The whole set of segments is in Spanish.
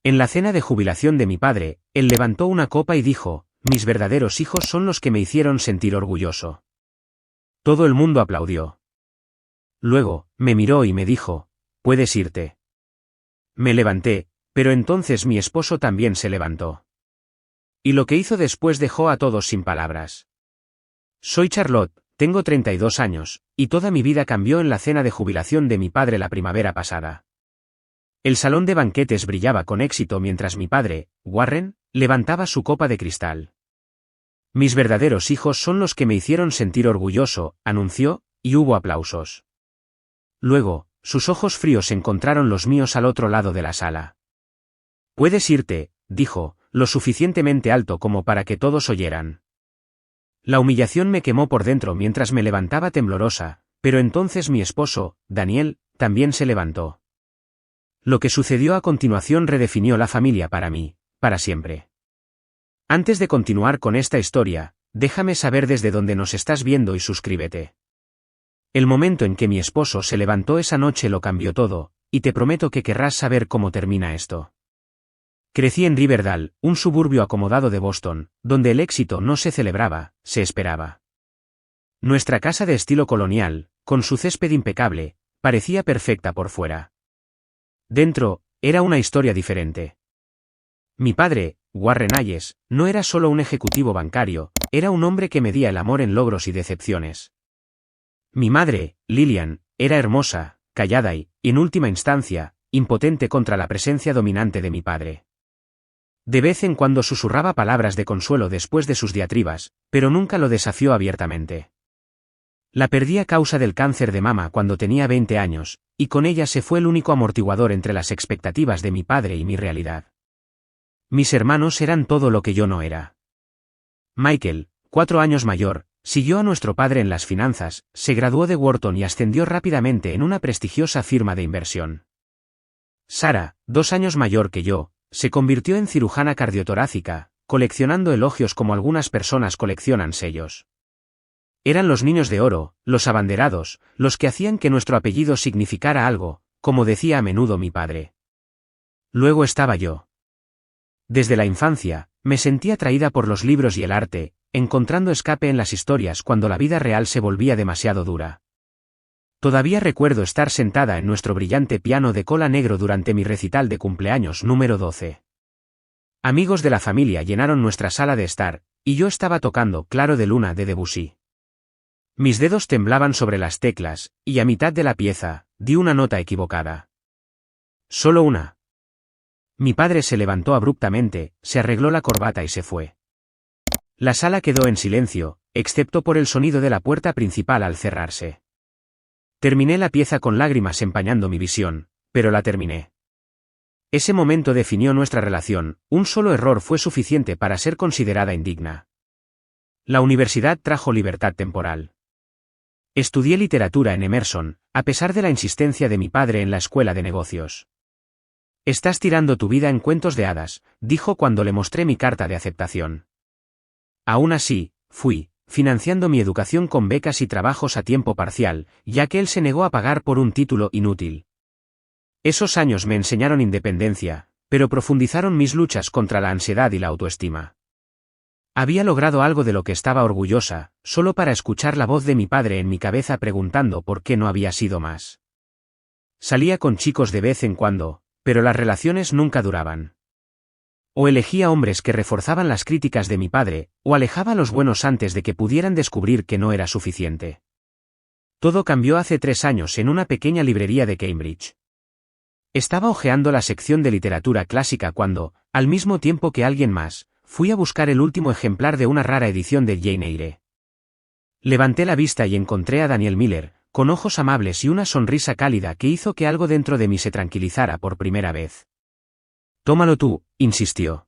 En la cena de jubilación de mi padre, él levantó una copa y dijo, mis verdaderos hijos son los que me hicieron sentir orgulloso. Todo el mundo aplaudió. Luego, me miró y me dijo, puedes irte. Me levanté, pero entonces mi esposo también se levantó. Y lo que hizo después dejó a todos sin palabras. Soy Charlotte, tengo 32 años, y toda mi vida cambió en la cena de jubilación de mi padre la primavera pasada. El salón de banquetes brillaba con éxito mientras mi padre, Warren, levantaba su copa de cristal. Mis verdaderos hijos son los que me hicieron sentir orgulloso, anunció, y hubo aplausos. Luego, sus ojos fríos encontraron los míos al otro lado de la sala. Puedes irte, dijo, lo suficientemente alto como para que todos oyeran. La humillación me quemó por dentro mientras me levantaba temblorosa, pero entonces mi esposo, Daniel, también se levantó. Lo que sucedió a continuación redefinió la familia para mí, para siempre. Antes de continuar con esta historia, déjame saber desde dónde nos estás viendo y suscríbete. El momento en que mi esposo se levantó esa noche lo cambió todo, y te prometo que querrás saber cómo termina esto. Crecí en Riverdale, un suburbio acomodado de Boston, donde el éxito no se celebraba, se esperaba. Nuestra casa de estilo colonial, con su césped impecable, parecía perfecta por fuera. Dentro, era una historia diferente. Mi padre, Warren Hayes, no era solo un ejecutivo bancario, era un hombre que medía el amor en logros y decepciones. Mi madre, Lillian, era hermosa, callada y, en última instancia, impotente contra la presencia dominante de mi padre. De vez en cuando susurraba palabras de consuelo después de sus diatribas, pero nunca lo desafió abiertamente. La perdí a causa del cáncer de mama cuando tenía 20 años, y con ella se fue el único amortiguador entre las expectativas de mi padre y mi realidad. Mis hermanos eran todo lo que yo no era. Michael, 4 años mayor, siguió a nuestro padre en las finanzas, se graduó de Wharton y ascendió rápidamente en una prestigiosa firma de inversión. Sarah, 2 años mayor que yo, se convirtió en cirujana cardiotorácica, coleccionando elogios como algunas personas coleccionan sellos. Eran los niños de oro, los abanderados, los que hacían que nuestro apellido significara algo, como decía a menudo mi padre. Luego estaba yo. Desde la infancia, me sentí atraída por los libros y el arte, encontrando escape en las historias cuando la vida real se volvía demasiado dura. Todavía recuerdo estar sentada en nuestro brillante piano de cola negro durante mi recital de cumpleaños número 12. Amigos de la familia llenaron nuestra sala de estar, y yo estaba tocando Claro de Luna de Debussy. Mis dedos temblaban sobre las teclas, y a mitad de la pieza, di una nota equivocada. Solo una. Mi padre se levantó abruptamente, se arregló la corbata y se fue. La sala quedó en silencio, excepto por el sonido de la puerta principal al cerrarse. Terminé la pieza con lágrimas empañando mi visión, pero la terminé. Ese momento definió nuestra relación, un solo error fue suficiente para ser considerada indigna. La universidad trajo libertad temporal. Estudié literatura en Emerson, a pesar de la insistencia de mi padre en la escuela de negocios. Estás tirando tu vida en cuentos de hadas, dijo cuando le mostré mi carta de aceptación. Aún así, fui, financiando mi educación con becas y trabajos a tiempo parcial, ya que él se negó a pagar por un título inútil. Esos años me enseñaron independencia, pero profundizaron mis luchas contra la ansiedad y la autoestima. Había logrado algo de lo que estaba orgullosa, solo para escuchar la voz de mi padre en mi cabeza preguntando por qué no había sido más. Salía con chicos de vez en cuando, pero las relaciones nunca duraban. O elegía hombres que reforzaban las críticas de mi padre, o alejaba a los buenos antes de que pudieran descubrir que no era suficiente. Todo cambió hace 3 años en una pequeña librería de Cambridge. Estaba hojeando la sección de literatura clásica cuando, al mismo tiempo que alguien más, fui a buscar el último ejemplar de una rara edición de Jane Eyre. Levanté la vista y encontré a Daniel Miller, con ojos amables y una sonrisa cálida que hizo que algo dentro de mí se tranquilizara por primera vez. Tómalo tú, insistió.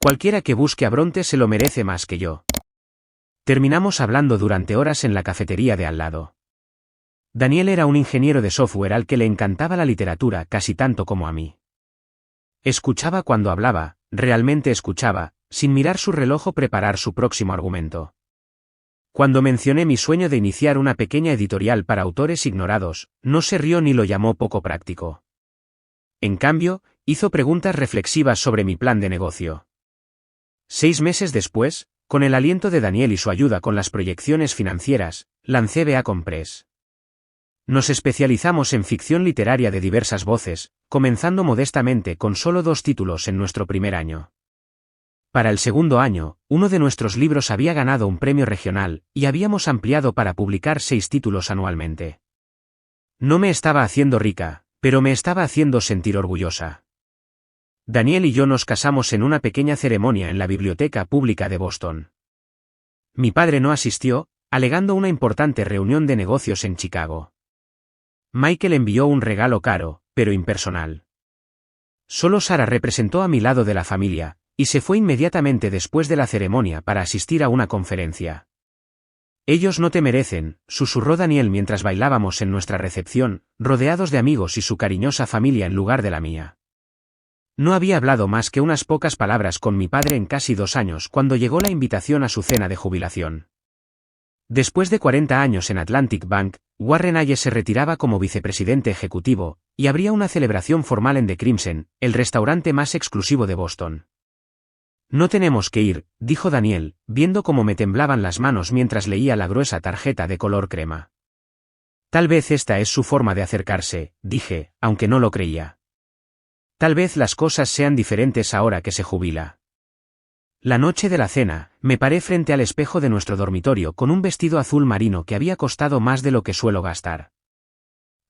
Cualquiera que busque a Bronte se lo merece más que yo. Terminamos hablando durante horas en la cafetería de al lado. Daniel era un ingeniero de software al que le encantaba la literatura casi tanto como a mí. Escuchaba cuando hablaba, realmente escuchaba, sin mirar su reloj o preparar su próximo argumento. Cuando mencioné mi sueño de iniciar una pequeña editorial para autores ignorados, no se rió ni lo llamó poco práctico. En cambio, hizo preguntas reflexivas sobre mi plan de negocio. 6 meses después, con el aliento de Daniel y su ayuda con las proyecciones financieras, lancé Beacon Press. Nos especializamos en ficción literaria de diversas voces, comenzando modestamente con solo 2 títulos en nuestro primer año. Para el segundo año, uno de nuestros libros había ganado un premio regional, y habíamos ampliado para publicar 6 títulos anualmente. No me estaba haciendo rica, pero me estaba haciendo sentir orgullosa. Daniel y yo nos casamos en una pequeña ceremonia en la Biblioteca Pública de Boston. Mi padre no asistió, alegando una importante reunión de negocios en Chicago. Michael envió un regalo caro, pero impersonal. Solo Sara representó a mi lado de la familia, y se fue inmediatamente después de la ceremonia para asistir a una conferencia. Ellos no te merecen, susurró Daniel mientras bailábamos en nuestra recepción, rodeados de amigos y su cariñosa familia en lugar de la mía. No había hablado más que unas pocas palabras con mi padre en casi 2 años cuando llegó la invitación a su cena de jubilación. Después de 40 años en Atlantic Bank, Warren Hayes se retiraba como vicepresidente ejecutivo, y habría una celebración formal en The Crimson, el restaurante más exclusivo de Boston. No tenemos que ir, dijo Daniel, viendo cómo me temblaban las manos mientras leía la gruesa tarjeta de color crema. Tal vez esta es su forma de acercarse, dije, aunque no lo creía. Tal vez las cosas sean diferentes ahora que se jubila. La noche de la cena, me paré frente al espejo de nuestro dormitorio con un vestido azul marino que había costado más de lo que suelo gastar.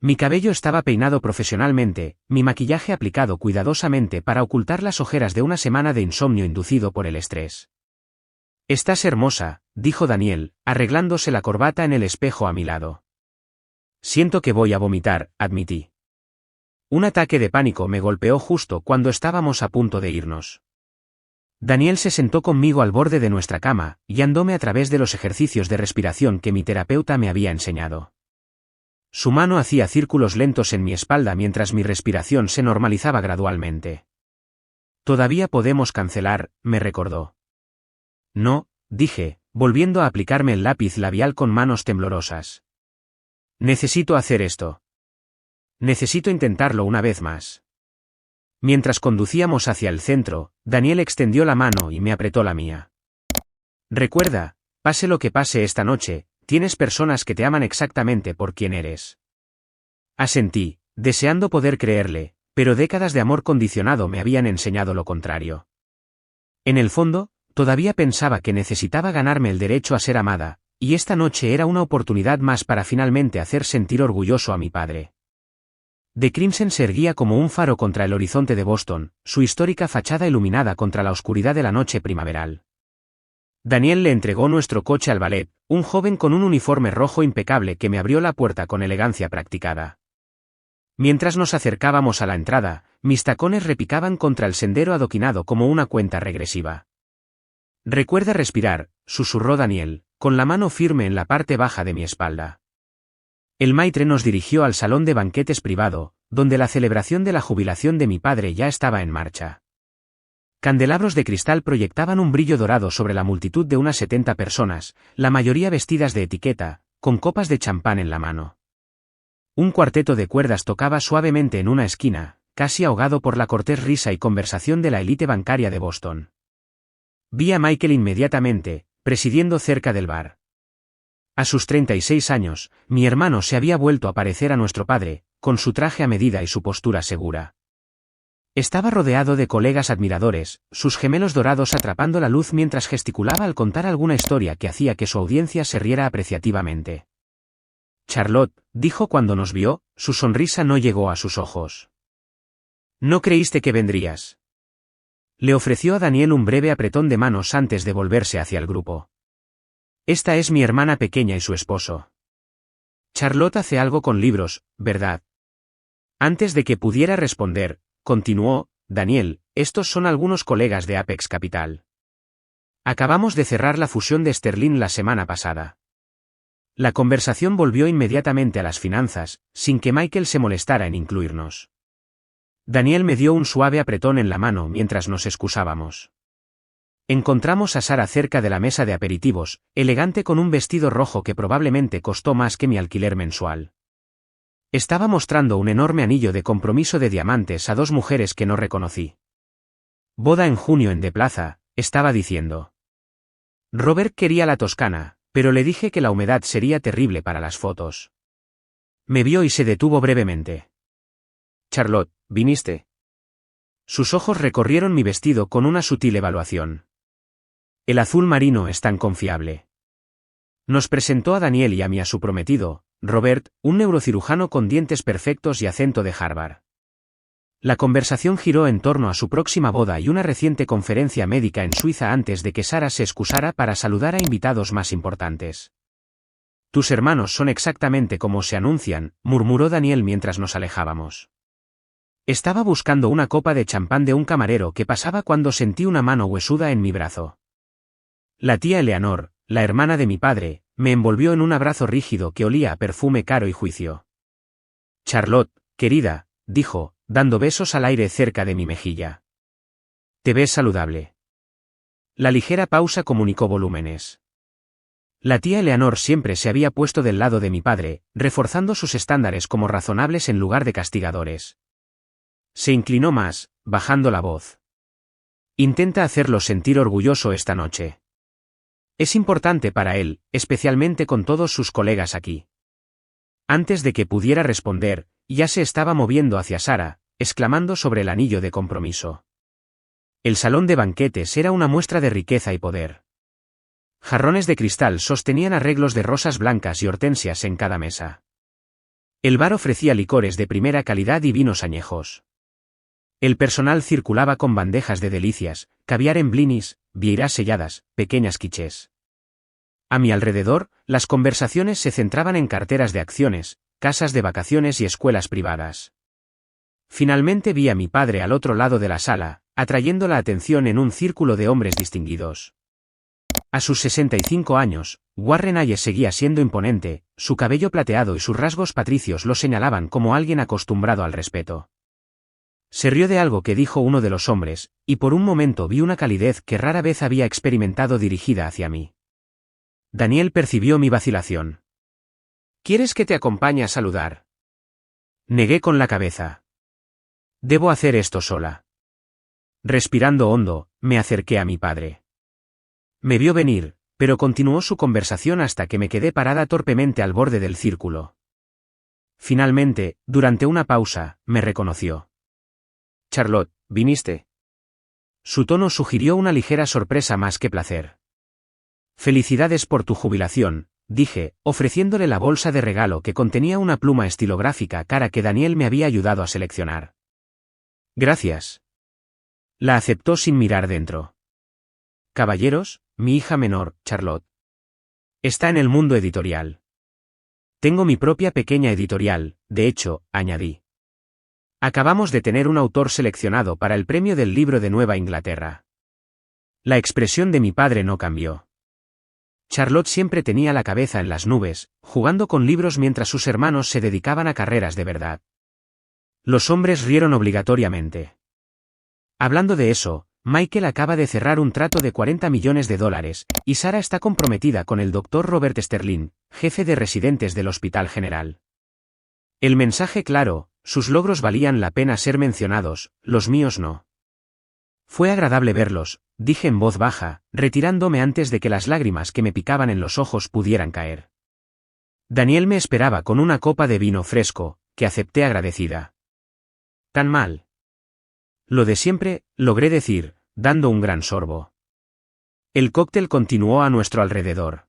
Mi cabello estaba peinado profesionalmente, mi maquillaje aplicado cuidadosamente para ocultar las ojeras de una semana de insomnio inducido por el estrés. Estás hermosa, dijo Daniel, arreglándose la corbata en el espejo a mi lado. Siento que voy a vomitar, admití. Un ataque de pánico me golpeó justo cuando estábamos a punto de irnos. Daniel se sentó conmigo al borde de nuestra cama, guiándome a través de los ejercicios de respiración que mi terapeuta me había enseñado. Su mano hacía círculos lentos en mi espalda mientras mi respiración se normalizaba gradualmente. Todavía podemos cancelar, me recordó. No, dije, volviendo a aplicarme el lápiz labial con manos temblorosas. Necesito hacer esto. Necesito intentarlo una vez más. Mientras conducíamos hacia el centro, Daniel extendió la mano y me apretó la mía. Recuerda, pase lo que pase esta noche, tienes personas que te aman exactamente por quien eres. Asentí, deseando poder creerle, pero décadas de amor condicionado me habían enseñado lo contrario. En el fondo, todavía pensaba que necesitaba ganarme el derecho a ser amada, y esta noche era una oportunidad más para finalmente hacer sentir orgulloso a mi padre. The Crimson se erguía como un faro contra el horizonte de Boston, su histórica fachada iluminada contra la oscuridad de la noche primaveral. Daniel le entregó nuestro coche al valet, un joven con un uniforme rojo impecable que me abrió la puerta con elegancia practicada. Mientras nos acercábamos a la entrada, mis tacones repicaban contra el sendero adoquinado como una cuenta regresiva. Recuerda respirar, susurró Daniel, con la mano firme en la parte baja de mi espalda. El maitre nos dirigió al salón de banquetes privado, donde la celebración de la jubilación de mi padre ya estaba en marcha. Candelabros de cristal proyectaban un brillo dorado sobre la multitud de unas 70 personas, la mayoría vestidas de etiqueta, con copas de champán en la mano. Un cuarteto de cuerdas tocaba suavemente en una esquina, casi ahogado por la cortés risa y conversación de la élite bancaria de Boston. Vi a Michael inmediatamente, presidiendo cerca del bar. A sus 36 años, mi hermano se había vuelto a parecer a nuestro padre, con su traje a medida y su postura segura. Estaba rodeado de colegas admiradores, sus gemelos dorados atrapando la luz mientras gesticulaba al contar alguna historia que hacía que su audiencia se riera apreciativamente. Charlotte, dijo cuando nos vio, su sonrisa no llegó a sus ojos. ¿No creíste que vendrías? Le ofreció a Daniel un breve apretón de manos antes de volverse hacia el grupo. Esta es mi hermana pequeña y su esposo. Charlotte hace algo con libros, ¿verdad? Antes de que pudiera responder, continuó, Daniel, estos son algunos colegas de Apex Capital. Acabamos de cerrar la fusión de Sterling la semana pasada. La conversación volvió inmediatamente a las finanzas, sin que Michael se molestara en incluirnos. Daniel me dio un suave apretón en la mano mientras nos excusábamos. Encontramos a Sara cerca de la mesa de aperitivos, elegante con un vestido rojo que probablemente costó más que mi alquiler mensual. Estaba mostrando un enorme anillo de compromiso de diamantes a dos mujeres que no reconocí. Boda en junio en De Plaza, estaba diciendo. Robert quería la Toscana, pero le dije que la humedad sería terrible para las fotos. Me vio y se detuvo brevemente. Charlotte, ¿viniste? Sus ojos recorrieron mi vestido con una sutil evaluación. El azul marino es tan confiable. Nos presentó a Daniel y a mí a su prometido, Robert, un neurocirujano con dientes perfectos y acento de Harvard. La conversación giró en torno a su próxima boda y una reciente conferencia médica en Suiza antes de que Sara se excusara para saludar a invitados más importantes. Tus hermanos son exactamente como se anuncian, murmuró Daniel mientras nos alejábamos. Estaba buscando una copa de champán de un camarero que pasaba cuando sentí una mano huesuda en mi brazo. La tía Eleanor, la hermana de mi padre, me envolvió en un abrazo rígido que olía a perfume caro y juicio. Charlotte, querida, dijo, dando besos al aire cerca de mi mejilla. Te ves saludable. La ligera pausa comunicó volúmenes. La tía Eleanor siempre se había puesto del lado de mi padre, reforzando sus estándares como razonables en lugar de castigadores. Se inclinó más, bajando la voz. Intenta hacerlo sentir orgulloso esta noche. Es importante para él, especialmente con todos sus colegas aquí. Antes de que pudiera responder, ya se estaba moviendo hacia Sara, exclamando sobre el anillo de compromiso. El salón de banquetes era una muestra de riqueza y poder. Jarrones de cristal sostenían arreglos de rosas blancas y hortensias en cada mesa. El bar ofrecía licores de primera calidad y vinos añejos. El personal circulaba con bandejas de delicias, caviar en blinis, vieiras selladas, pequeñas quichés. A mi alrededor, las conversaciones se centraban en carteras de acciones, casas de vacaciones y escuelas privadas. Finalmente vi a mi padre al otro lado de la sala, atrayendo la atención en un círculo de hombres distinguidos. A sus 65 años, Warren Hayes seguía siendo imponente, su cabello plateado y sus rasgos patricios lo señalaban como alguien acostumbrado al respeto. Se rió de algo que dijo uno de los hombres, y por un momento vi una calidez que rara vez había experimentado dirigida hacia mí. Daniel percibió mi vacilación. ¿Quieres que te acompañe a saludar? Negué con la cabeza. Debo hacer esto sola. Respirando hondo, me acerqué a mi padre. Me vio venir, pero continuó su conversación hasta que me quedé parada torpemente al borde del círculo. Finalmente, durante una pausa, me reconoció. Charlotte, ¿viniste? Su tono sugirió una ligera sorpresa más que placer. Felicidades por tu jubilación, dije, ofreciéndole la bolsa de regalo que contenía una pluma estilográfica cara que Daniel me había ayudado a seleccionar. Gracias. La aceptó sin mirar dentro. Caballeros, mi hija menor, Charlotte. Está en el mundo editorial. Tengo mi propia pequeña editorial, de hecho, añadí. Acabamos de tener un autor seleccionado para el premio del libro de Nueva Inglaterra. La expresión de mi padre no cambió. Charlotte siempre tenía la cabeza en las nubes, jugando con libros mientras sus hermanos se dedicaban a carreras de verdad. Los hombres rieron obligatoriamente. Hablando de eso, Michael acaba de cerrar un trato de $40 millones, y Sara está comprometida con el Dr. Robert Sterling, jefe de residentes del Hospital General. El mensaje claro, sus logros valían la pena ser mencionados, los míos no. Fue agradable verlos, dije en voz baja, retirándome antes de que las lágrimas que me picaban en los ojos pudieran caer. Daniel me esperaba con una copa de vino fresco, que acepté agradecida. ¿Tan mal? Lo de siempre, logré decir, dando un gran sorbo. El cóctel continuó a nuestro alrededor.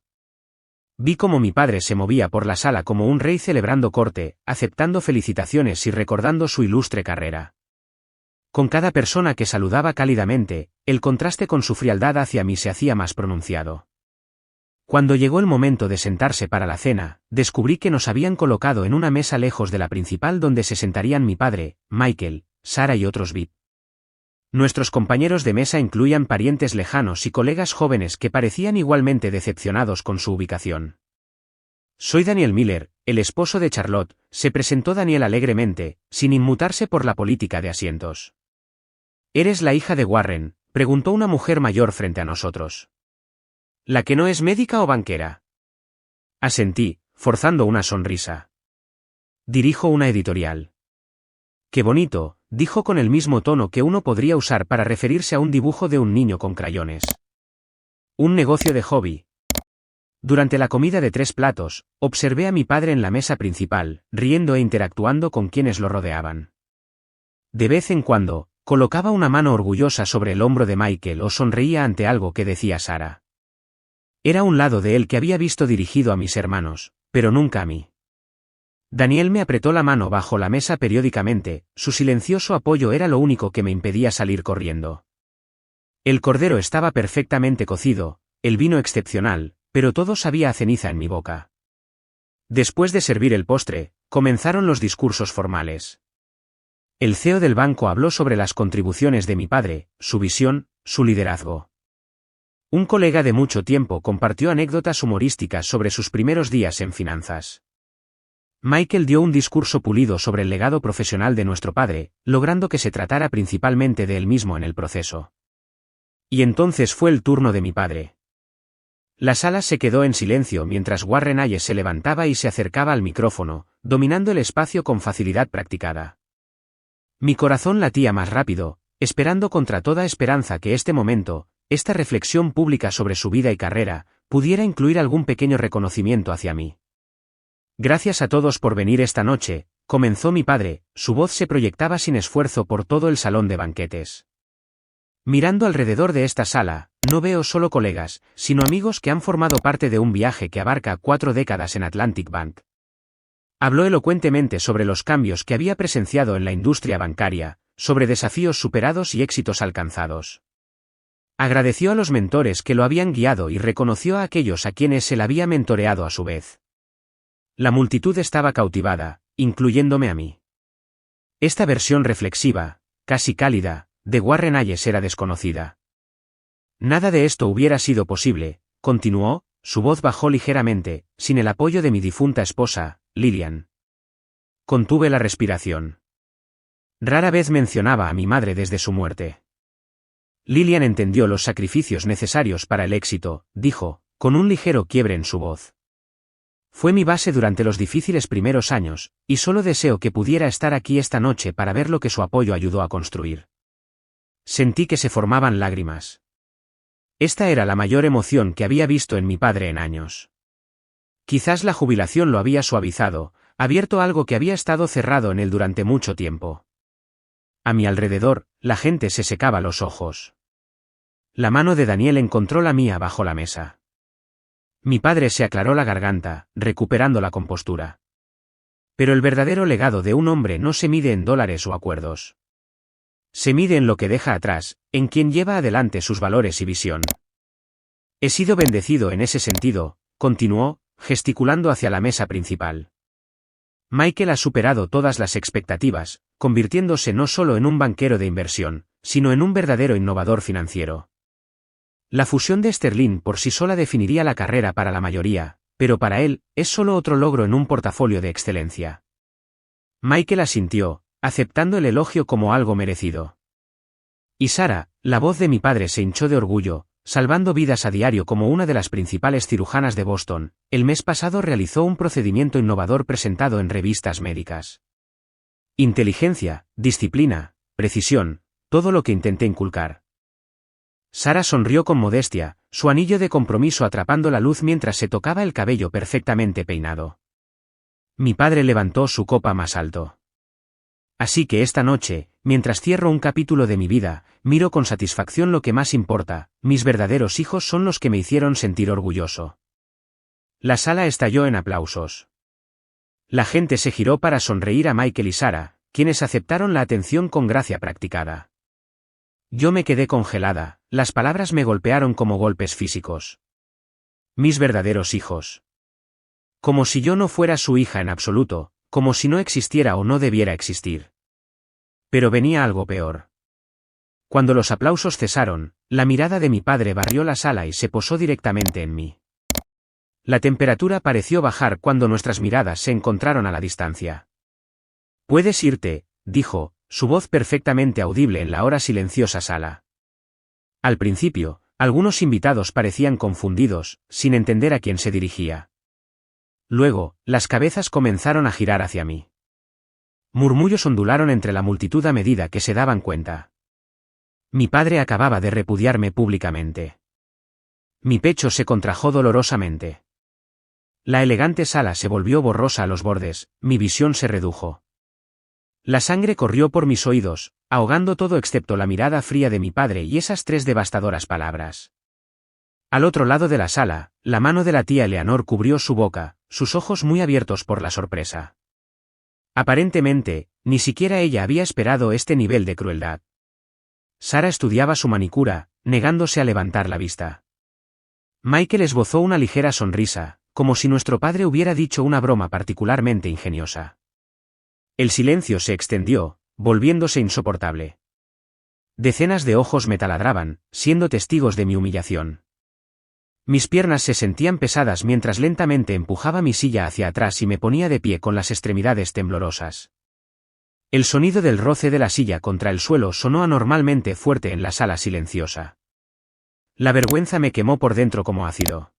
Vi cómo mi padre se movía por la sala como un rey celebrando corte, aceptando felicitaciones y recordando su ilustre carrera. Con cada persona que saludaba cálidamente, el contraste con su frialdad hacia mí se hacía más pronunciado. Cuando llegó el momento de sentarse para la cena, descubrí que nos habían colocado en una mesa lejos de la principal donde se sentarían mi padre, Michael, Sara y otros VIP. Nuestros compañeros de mesa incluían parientes lejanos y colegas jóvenes que parecían igualmente decepcionados con su ubicación. Soy Daniel Miller, el esposo de Charlotte, se presentó Daniel alegremente, sin inmutarse por la política de asientos. ¿Eres la hija de Warren?, preguntó una mujer mayor frente a nosotros. ¿La que no es médica o banquera? Asentí, forzando una sonrisa. dirijo una editorial. Qué bonito, dijo con el mismo tono que uno podría usar para referirse a un dibujo de un niño con crayones. Un negocio de hobby. Durante la comida de 3 platos, observé a mi padre en la mesa principal, riendo e interactuando con quienes lo rodeaban. De vez en cuando, colocaba una mano orgullosa sobre el hombro de Michael o sonreía ante algo que decía Sarah. Era un lado de él que había visto dirigido a mis hermanos, pero nunca a mí. Daniel me apretó la mano bajo la mesa periódicamente, su silencioso apoyo era lo único que me impedía salir corriendo. El cordero estaba perfectamente cocido, el vino excepcional, pero todo sabía a ceniza en mi boca. Después de servir el postre, comenzaron los discursos formales. El CEO del banco habló sobre las contribuciones de mi padre, su visión, su liderazgo. Un colega de mucho tiempo compartió anécdotas humorísticas sobre sus primeros días en finanzas. Michael dio un discurso pulido sobre el legado profesional de nuestro padre, logrando que se tratara principalmente de él mismo en el proceso. Y entonces fue el turno de mi padre. La sala se quedó en silencio mientras Warren Hayes se levantaba y se acercaba al micrófono, dominando el espacio con facilidad practicada. Mi corazón latía más rápido, esperando contra toda esperanza que este momento, esta reflexión pública sobre su vida y carrera, pudiera incluir algún pequeño reconocimiento hacia mí. Gracias a todos por venir esta noche, comenzó mi padre, su voz se proyectaba sin esfuerzo por todo el salón de banquetes. Mirando alrededor de esta sala, no veo solo colegas, sino amigos que han formado parte de un viaje que abarca 4 décadas en Atlantic Bank. Habló elocuentemente sobre los cambios que había presenciado en la industria bancaria, sobre desafíos superados y éxitos alcanzados. Agradeció a los mentores que lo habían guiado y reconoció a aquellos a quienes él había mentoreado a su vez. La multitud estaba cautivada, incluyéndome a mí. Esta versión reflexiva, casi cálida, de Warren Hayes era desconocida. Nada de esto hubiera sido posible, continuó, su voz bajó ligeramente, sin el apoyo de mi difunta esposa, Lillian. Contuve la respiración. Rara vez mencionaba a mi madre desde su muerte. Lillian entendió los sacrificios necesarios para el éxito, dijo, con un ligero quiebre en su voz. Fue mi base durante los difíciles primeros años, y solo deseo que pudiera estar aquí esta noche para ver lo que su apoyo ayudó a construir. Sentí que se formaban lágrimas. Esta era la mayor emoción que había visto en mi padre en años. Quizás la jubilación lo había suavizado, abierto algo que había estado cerrado en él durante mucho tiempo. A mi alrededor, la gente se secaba los ojos. La mano de Daniel encontró la mía bajo la mesa. Mi padre se aclaró la garganta, recuperando la compostura. Pero el verdadero legado de un hombre no se mide en dólares o acuerdos. Se mide en lo que deja atrás, en quien lleva adelante sus valores y visión. He sido bendecido en ese sentido, continuó, gesticulando hacia la mesa principal. Michael ha superado todas las expectativas, convirtiéndose no solo en un banquero de inversión, sino en un verdadero innovador financiero. La fusión de Sterling por sí sola definiría la carrera para la mayoría, pero para él, es solo otro logro en un portafolio de excelencia. Michael asintió, aceptando el elogio como algo merecido. Y Sarah, la voz de mi padre se hinchó de orgullo, salvando vidas a diario como una de las principales cirujanas de Boston, el mes pasado realizó un procedimiento innovador presentado en revistas médicas. Inteligencia, disciplina, precisión, todo lo que intenté inculcar. Sarah sonrió con modestia, su anillo de compromiso atrapando la luz mientras se tocaba el cabello perfectamente peinado. Mi padre levantó su copa más alto. Así que esta noche, mientras cierro un capítulo de mi vida, miro con satisfacción lo que más importa, mis verdaderos hijos son los que me hicieron sentir orgulloso. La sala estalló en aplausos. La gente se giró para sonreír a Michael y Sarah, quienes aceptaron la atención con gracia practicada. Yo me quedé congelada, las palabras me golpearon como golpes físicos. Mis verdaderos hijos. Como si yo no fuera su hija en absoluto, como si no existiera o no debiera existir. Pero venía algo peor. Cuando los aplausos cesaron, la mirada de mi padre barrió la sala y se posó directamente en mí. La temperatura pareció bajar cuando nuestras miradas se encontraron a la distancia. «Puedes irte», dijo, su voz perfectamente audible en la ahora silenciosa sala. Al principio, algunos invitados parecían confundidos, sin entender a quién se dirigía. Luego, las cabezas comenzaron a girar hacia mí. Murmullos ondularon entre la multitud a medida que se daban cuenta. Mi padre acababa de repudiarme públicamente. Mi pecho se contrajo dolorosamente. La elegante sala se volvió borrosa a los bordes, mi visión se redujo. La sangre corrió por mis oídos, ahogando todo excepto la mirada fría de mi padre y esas 3 devastadoras palabras. Al otro lado de la sala, la mano de la tía Eleanor cubrió su boca, sus ojos muy abiertos por la sorpresa. Aparentemente, ni siquiera ella había esperado este nivel de crueldad. Sara estudiaba su manicura, negándose a levantar la vista. Michael esbozó una ligera sonrisa, como si nuestro padre hubiera dicho una broma particularmente ingeniosa. El silencio se extendió, volviéndose insoportable. Decenas de ojos me taladraban, siendo testigos de mi humillación. Mis piernas se sentían pesadas mientras lentamente empujaba mi silla hacia atrás y me ponía de pie con las extremidades temblorosas. El sonido del roce de la silla contra el suelo sonó anormalmente fuerte en la sala silenciosa. La vergüenza me quemó por dentro como ácido.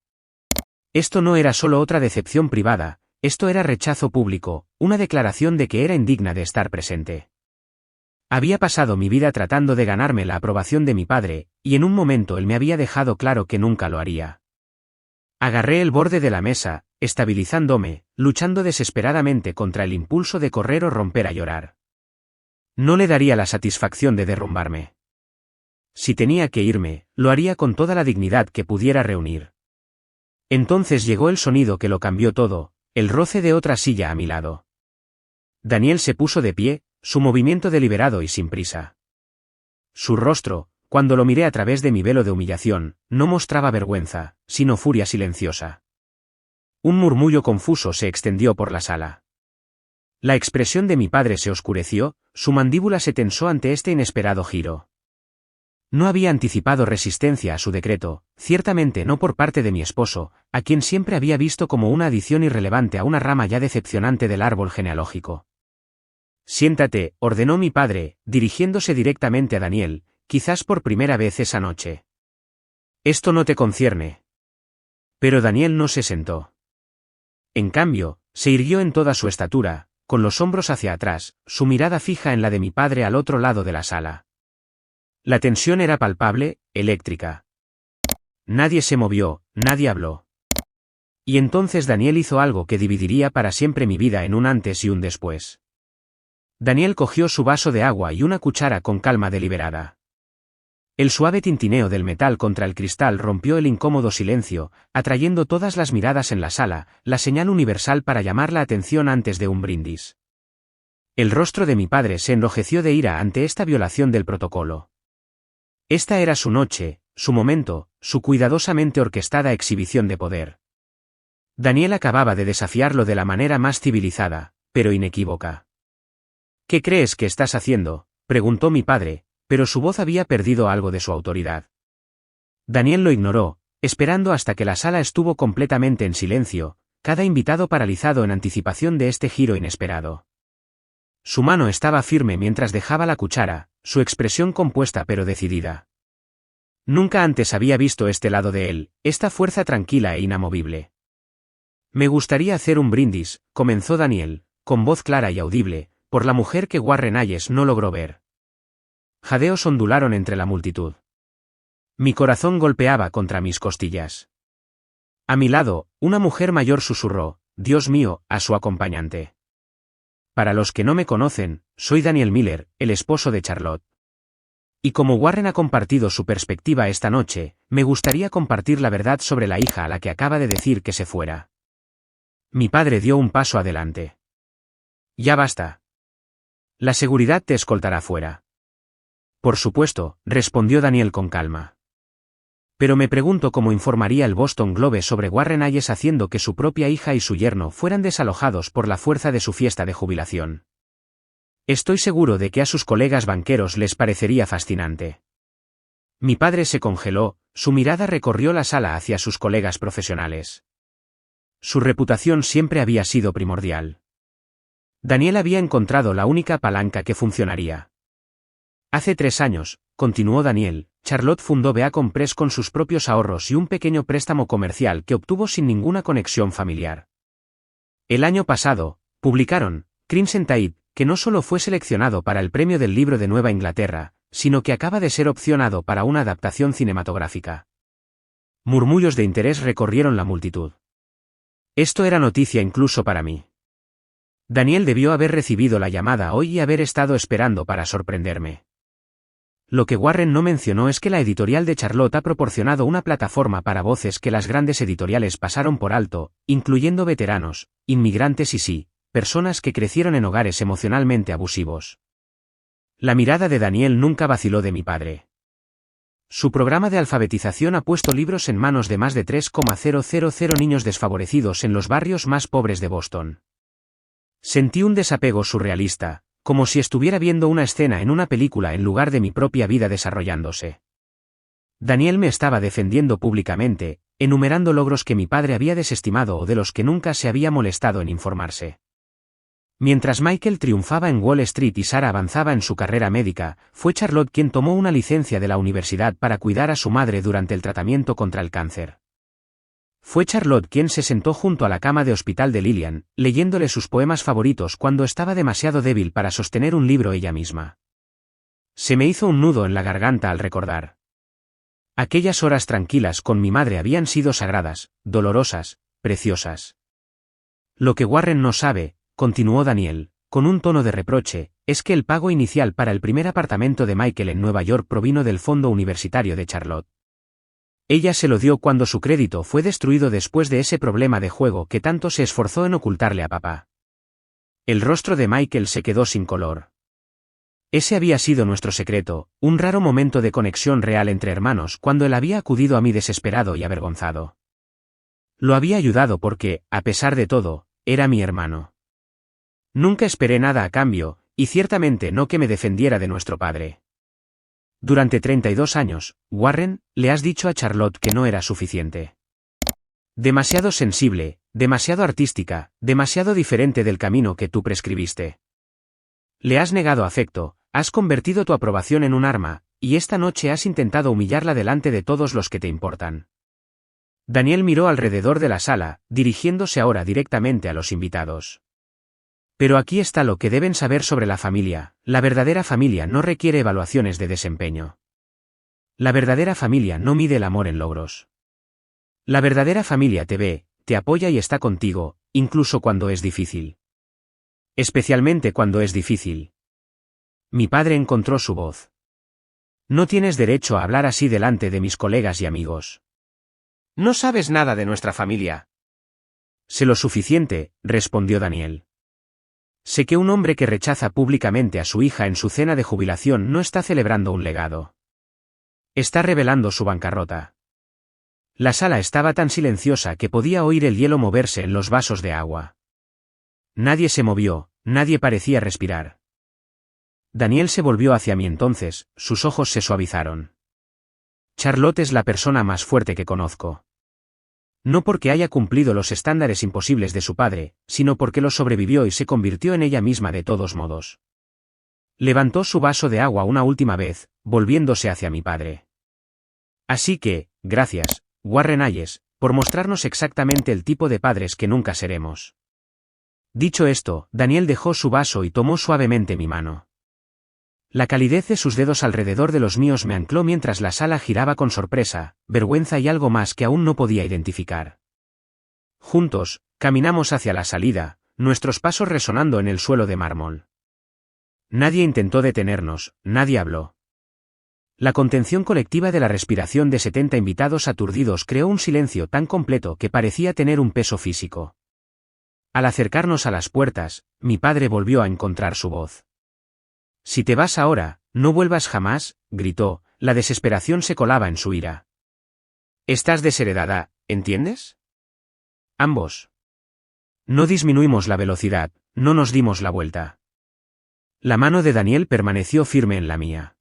Esto no era solo otra decepción privada, esto era rechazo público, una declaración de que era indigna de estar presente. Había pasado mi vida tratando de ganarme la aprobación de mi padre, y en un momento él me había dejado claro que nunca lo haría. Agarré el borde de la mesa, estabilizándome, luchando desesperadamente contra el impulso de correr o romper a llorar. No le daría la satisfacción de derrumbarme. Si tenía que irme, lo haría con toda la dignidad que pudiera reunir. Entonces llegó el sonido que lo cambió todo, el roce de otra silla a mi lado. Daniel se puso de pie, su movimiento deliberado y sin prisa. Su rostro, cuando lo miré a través de mi velo de humillación, no mostraba vergüenza, sino furia silenciosa. Un murmullo confuso se extendió por la sala. La expresión de mi padre se oscureció, su mandíbula se tensó ante este inesperado giro. No había anticipado resistencia a su decreto, ciertamente no por parte de mi esposo, a quien siempre había visto como una adición irrelevante a una rama ya decepcionante del árbol genealógico. Siéntate, ordenó mi padre, dirigiéndose directamente a Daniel, quizás por primera vez esa noche. Esto no te concierne. Pero Daniel no se sentó. En cambio, se irguió en toda su estatura, con los hombros hacia atrás, su mirada fija en la de mi padre al otro lado de la sala. La tensión era palpable, eléctrica. Nadie se movió, nadie habló. Y entonces Daniel hizo algo que dividiría para siempre mi vida en un antes y un después. Daniel cogió su vaso de agua y una cuchara con calma deliberada. El suave tintineo del metal contra el cristal rompió el incómodo silencio, atrayendo todas las miradas en la sala, la señal universal para llamar la atención antes de un brindis. El rostro de mi padre se enrojeció de ira ante esta violación del protocolo. Esta era su noche, su momento, su cuidadosamente orquestada exhibición de poder. Daniel acababa de desafiarlo de la manera más civilizada, pero inequívoca. ¿Qué crees que estás haciendo?, preguntó mi padre, pero su voz había perdido algo de su autoridad. Daniel lo ignoró, esperando hasta que la sala estuvo completamente en silencio, cada invitado paralizado en anticipación de este giro inesperado. Su mano estaba firme mientras dejaba la cuchara, su expresión compuesta pero decidida. Nunca antes había visto este lado de él, esta fuerza tranquila e inamovible. Me gustaría hacer un brindis, comenzó Daniel, con voz clara y audible, por la mujer que Warren Hayes no logró ver. Jadeos ondularon entre la multitud. Mi corazón golpeaba contra mis costillas. A mi lado, una mujer mayor susurró, Dios mío, a su acompañante. Para los que no me conocen, soy Daniel Miller, el esposo de Charlotte. Y como Warren ha compartido su perspectiva esta noche, me gustaría compartir la verdad sobre la hija a la que acaba de decir que se fuera. Mi padre dio un paso adelante. Ya basta. La seguridad te escoltará fuera. Por supuesto, respondió Daniel con calma. Pero me pregunto cómo informaría el Boston Globe sobre Warren Hayes haciendo que su propia hija y su yerno fueran desalojados por la fuerza de su fiesta de jubilación. Estoy seguro de que a sus colegas banqueros les parecería fascinante. Mi padre se congeló, su mirada recorrió la sala hacia sus colegas profesionales. Su reputación siempre había sido primordial. Daniel había encontrado la única palanca que funcionaría. Hace 3 años, continuó Daniel, Charlotte fundó Beacon Press con sus propios ahorros y un pequeño préstamo comercial que obtuvo sin ninguna conexión familiar. El año pasado, publicaron Crimson Tide, que no solo fue seleccionado para el Premio del Libro de Nueva Inglaterra, sino que acaba de ser opcionado para una adaptación cinematográfica. Murmullos de interés recorrieron la multitud. Esto era noticia incluso para mí. Daniel debió haber recibido la llamada hoy y haber estado esperando para sorprenderme. Lo que Warren no mencionó es que la editorial de Charlotte ha proporcionado una plataforma para voces que las grandes editoriales pasaron por alto, incluyendo veteranos, inmigrantes y sí, personas que crecieron en hogares emocionalmente abusivos. La mirada de Daniel nunca vaciló de mi padre. Su programa de alfabetización ha puesto libros en manos de más de 3,000 niños desfavorecidos en los barrios más pobres de Boston. Sentí un desapego surrealista, como si estuviera viendo una escena en una película en lugar de mi propia vida desarrollándose. Daniel me estaba defendiendo públicamente, enumerando logros que mi padre había desestimado o de los que nunca se había molestado en informarse. Mientras Michael triunfaba en Wall Street y Sarah avanzaba en su carrera médica, fue Charlotte quien tomó una licencia de la universidad para cuidar a su madre durante el tratamiento contra el cáncer. Fue Charlotte quien se sentó junto a la cama de hospital de Lillian, leyéndole sus poemas favoritos cuando estaba demasiado débil para sostener un libro ella misma. Se me hizo un nudo en la garganta al recordar. Aquellas horas tranquilas con mi madre habían sido sagradas, dolorosas, preciosas. Lo que Warren no sabe, continuó Daniel, con un tono de reproche, es que el pago inicial para el primer apartamento de Michael en Nueva York provino del fondo universitario de Charlotte. Ella se lo dio cuando su crédito fue destruido después de ese problema de juego que tanto se esforzó en ocultarle a papá. El rostro de Michael se quedó sin color. Ese había sido nuestro secreto, un raro momento de conexión real entre hermanos cuando él había acudido a mí desesperado y avergonzado. Lo había ayudado porque, a pesar de todo, era mi hermano. Nunca esperé nada a cambio, y ciertamente no que me defendiera de nuestro padre. Durante 32 años, Warren, le has dicho a Charlotte que no era suficiente. Demasiado sensible, demasiado artística, demasiado diferente del camino que tú prescribiste. Le has negado afecto, has convertido tu aprobación en un arma, y esta noche has intentado humillarla delante de todos los que te importan. Daniel miró alrededor de la sala, dirigiéndose ahora directamente a los invitados. Pero aquí está lo que deben saber sobre la familia: la verdadera familia no requiere evaluaciones de desempeño. La verdadera familia no mide el amor en logros. La verdadera familia te ve, te apoya y está contigo, incluso cuando es difícil. Especialmente cuando es difícil. Mi padre encontró su voz. No tienes derecho a hablar así delante de mis colegas y amigos. No sabes nada de nuestra familia. Sé lo suficiente, respondió Daniel. Sé que un hombre que rechaza públicamente a su hija en su cena de jubilación no está celebrando un legado. Está revelando su bancarrota. La sala estaba tan silenciosa que podía oír el hielo moverse en los vasos de agua. Nadie se movió, nadie parecía respirar. Daniel se volvió hacia mí entonces, sus ojos se suavizaron. Charlotte es la persona más fuerte que conozco. No porque haya cumplido los estándares imposibles de su padre, sino porque lo sobrevivió y se convirtió en ella misma de todos modos. Levantó su vaso de agua una última vez, volviéndose hacia mi padre. Así que, gracias, Warren Hayes, por mostrarnos exactamente el tipo de padres que nunca seremos. Dicho esto, Daniel dejó su vaso y tomó suavemente mi mano. La calidez de sus dedos alrededor de los míos me ancló mientras la sala giraba con sorpresa, vergüenza y algo más que aún no podía identificar. Juntos, caminamos hacia la salida, nuestros pasos resonando en el suelo de mármol. Nadie intentó detenernos, nadie habló. La contención colectiva de la respiración de 70 invitados aturdidos creó un silencio tan completo que parecía tener un peso físico. Al acercarnos a las puertas, mi padre volvió a encontrar su voz. Si te vas ahora, no vuelvas jamás, gritó, la desesperación se colaba en su ira. Estás desheredada, ¿entiendes? Ambos. No disminuimos la velocidad, no nos dimos la vuelta. La mano de Daniel permaneció firme en la mía.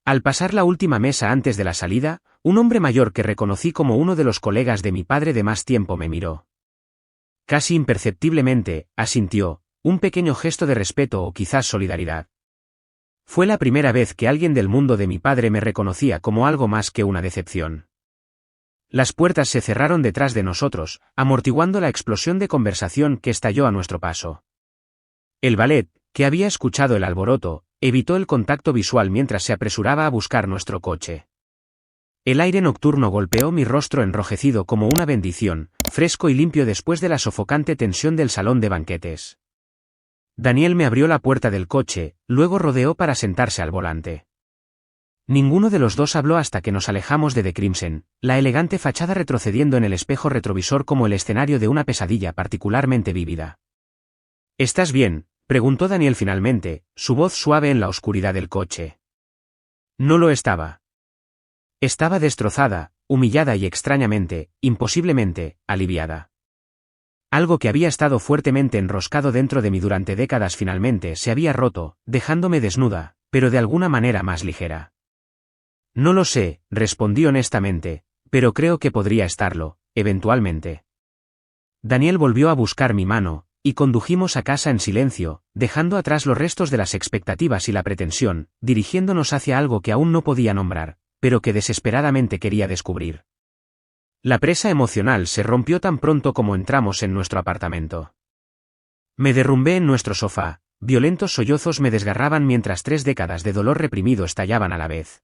Al pasar la última mesa antes de la salida, un hombre mayor que reconocí como uno de los colegas de mi padre de más tiempo me miró. Casi imperceptiblemente, asintió, un pequeño gesto de respeto o quizás solidaridad. Fue la primera vez que alguien del mundo de mi padre me reconocía como algo más que una decepción. Las puertas se cerraron detrás de nosotros, amortiguando la explosión de conversación que estalló a nuestro paso. El ballet, que había escuchado el alboroto, evitó el contacto visual mientras se apresuraba a buscar nuestro coche. El aire nocturno golpeó mi rostro enrojecido como una bendición, fresco y limpio después de la sofocante tensión del salón de banquetes. Daniel me abrió la puerta del coche, luego rodeó para sentarse al volante. Ninguno de los dos habló hasta que nos alejamos de The Crimson, la elegante fachada retrocediendo en el espejo retrovisor como el escenario de una pesadilla particularmente vívida. ¿Estás bien?, preguntó Daniel finalmente, su voz suave en la oscuridad del coche. No lo estaba. Estaba destrozada, humillada y extrañamente, imposiblemente, aliviada. Algo que había estado fuertemente enroscado dentro de mí durante décadas finalmente se había roto, dejándome desnuda, pero de alguna manera más ligera. No lo sé, respondí honestamente, pero creo que podría estarlo, eventualmente. Daniel volvió a buscar mi mano, y condujimos a casa en silencio, dejando atrás los restos de las expectativas y la pretensión, dirigiéndonos hacia algo que aún no podía nombrar, pero que desesperadamente quería descubrir. La presa emocional se rompió tan pronto como entramos en nuestro apartamento. Me derrumbé en nuestro sofá, violentos sollozos me desgarraban mientras 3 décadas de dolor reprimido estallaban a la vez.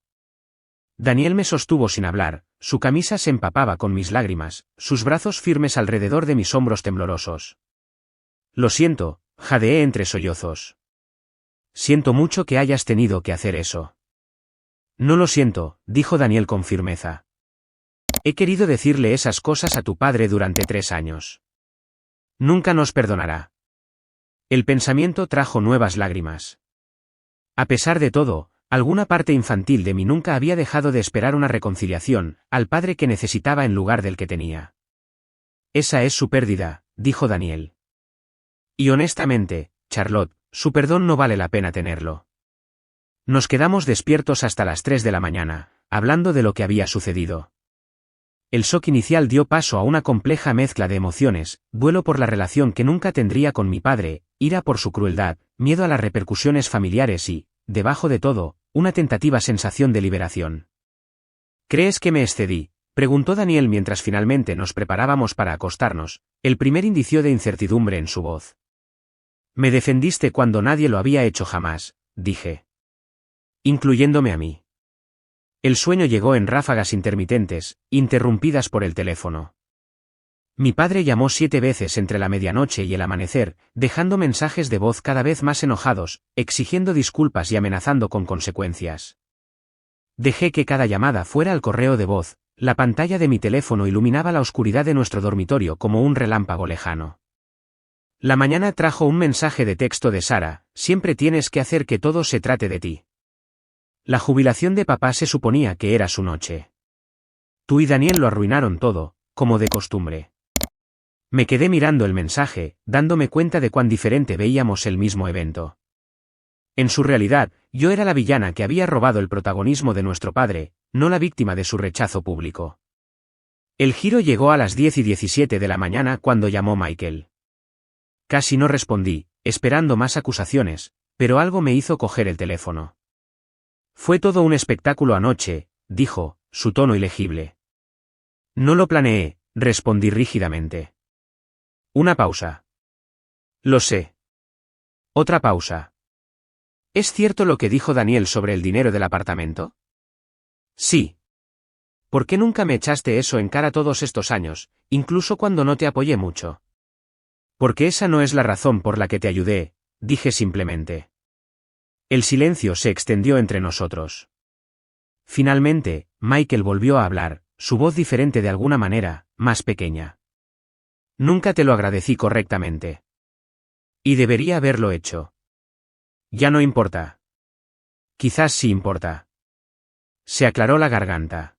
Daniel me sostuvo sin hablar, su camisa se empapaba con mis lágrimas, sus brazos firmes alrededor de mis hombros temblorosos. Lo siento, jadeé entre sollozos. Siento mucho que hayas tenido que hacer eso. No lo siento, dijo Daniel con firmeza. He querido decirle esas cosas a tu padre durante 3 años. Nunca nos perdonará. El pensamiento trajo nuevas lágrimas. A pesar de todo, alguna parte infantil de mí nunca había dejado de esperar una reconciliación, al padre que necesitaba en lugar del que tenía. Esa es su pérdida, dijo Daniel. Y honestamente, Charlotte, su perdón no vale la pena tenerlo. Nos quedamos despiertos hasta las 3 de la mañana, hablando de lo que había sucedido. El shock inicial dio paso a una compleja mezcla de emociones, duelo por la relación que nunca tendría con mi padre, ira por su crueldad, miedo a las repercusiones familiares y, debajo de todo, una tentativa sensación de liberación. ¿Crees que me excedí?, preguntó Daniel mientras finalmente nos preparábamos para acostarnos, el primer indicio de incertidumbre en su voz. Me defendiste cuando nadie lo había hecho jamás, dije. Incluyéndome a mí. El sueño llegó en ráfagas intermitentes, interrumpidas por el teléfono. Mi padre llamó 7 veces entre la medianoche y el amanecer, dejando mensajes de voz cada vez más enojados, exigiendo disculpas y amenazando con consecuencias. Dejé que cada llamada fuera al correo de voz, la pantalla de mi teléfono iluminaba la oscuridad de nuestro dormitorio como un relámpago lejano. La mañana trajo un mensaje de texto de Sara: siempre tienes que hacer que todo se trate de ti. La jubilación de papá se suponía que era su noche. Tú y Daniel lo arruinaron todo, como de costumbre. Me quedé mirando el mensaje, dándome cuenta de cuán diferente veíamos el mismo evento. En su realidad, yo era la villana que había robado el protagonismo de nuestro padre, no la víctima de su rechazo público. El giro llegó a las 10:17 de la mañana cuando llamó Michael. Casi no respondí, esperando más acusaciones, pero algo me hizo coger el teléfono. Fue todo un espectáculo anoche, dijo, su tono ilegible. No lo planeé, respondí rígidamente. Una pausa. Lo sé. Otra pausa. ¿Es cierto lo que dijo Daniel sobre el dinero del apartamento? Sí. ¿Por qué nunca me echaste eso en cara todos estos años, incluso cuando no te apoyé mucho? Porque esa no es la razón por la que te ayudé, dije simplemente. El silencio se extendió entre nosotros. Finalmente, Michael volvió a hablar, su voz diferente de alguna manera, más pequeña. Nunca te lo agradecí correctamente. Y debería haberlo hecho. Ya no importa. Quizás sí importa. Se aclaró la garganta.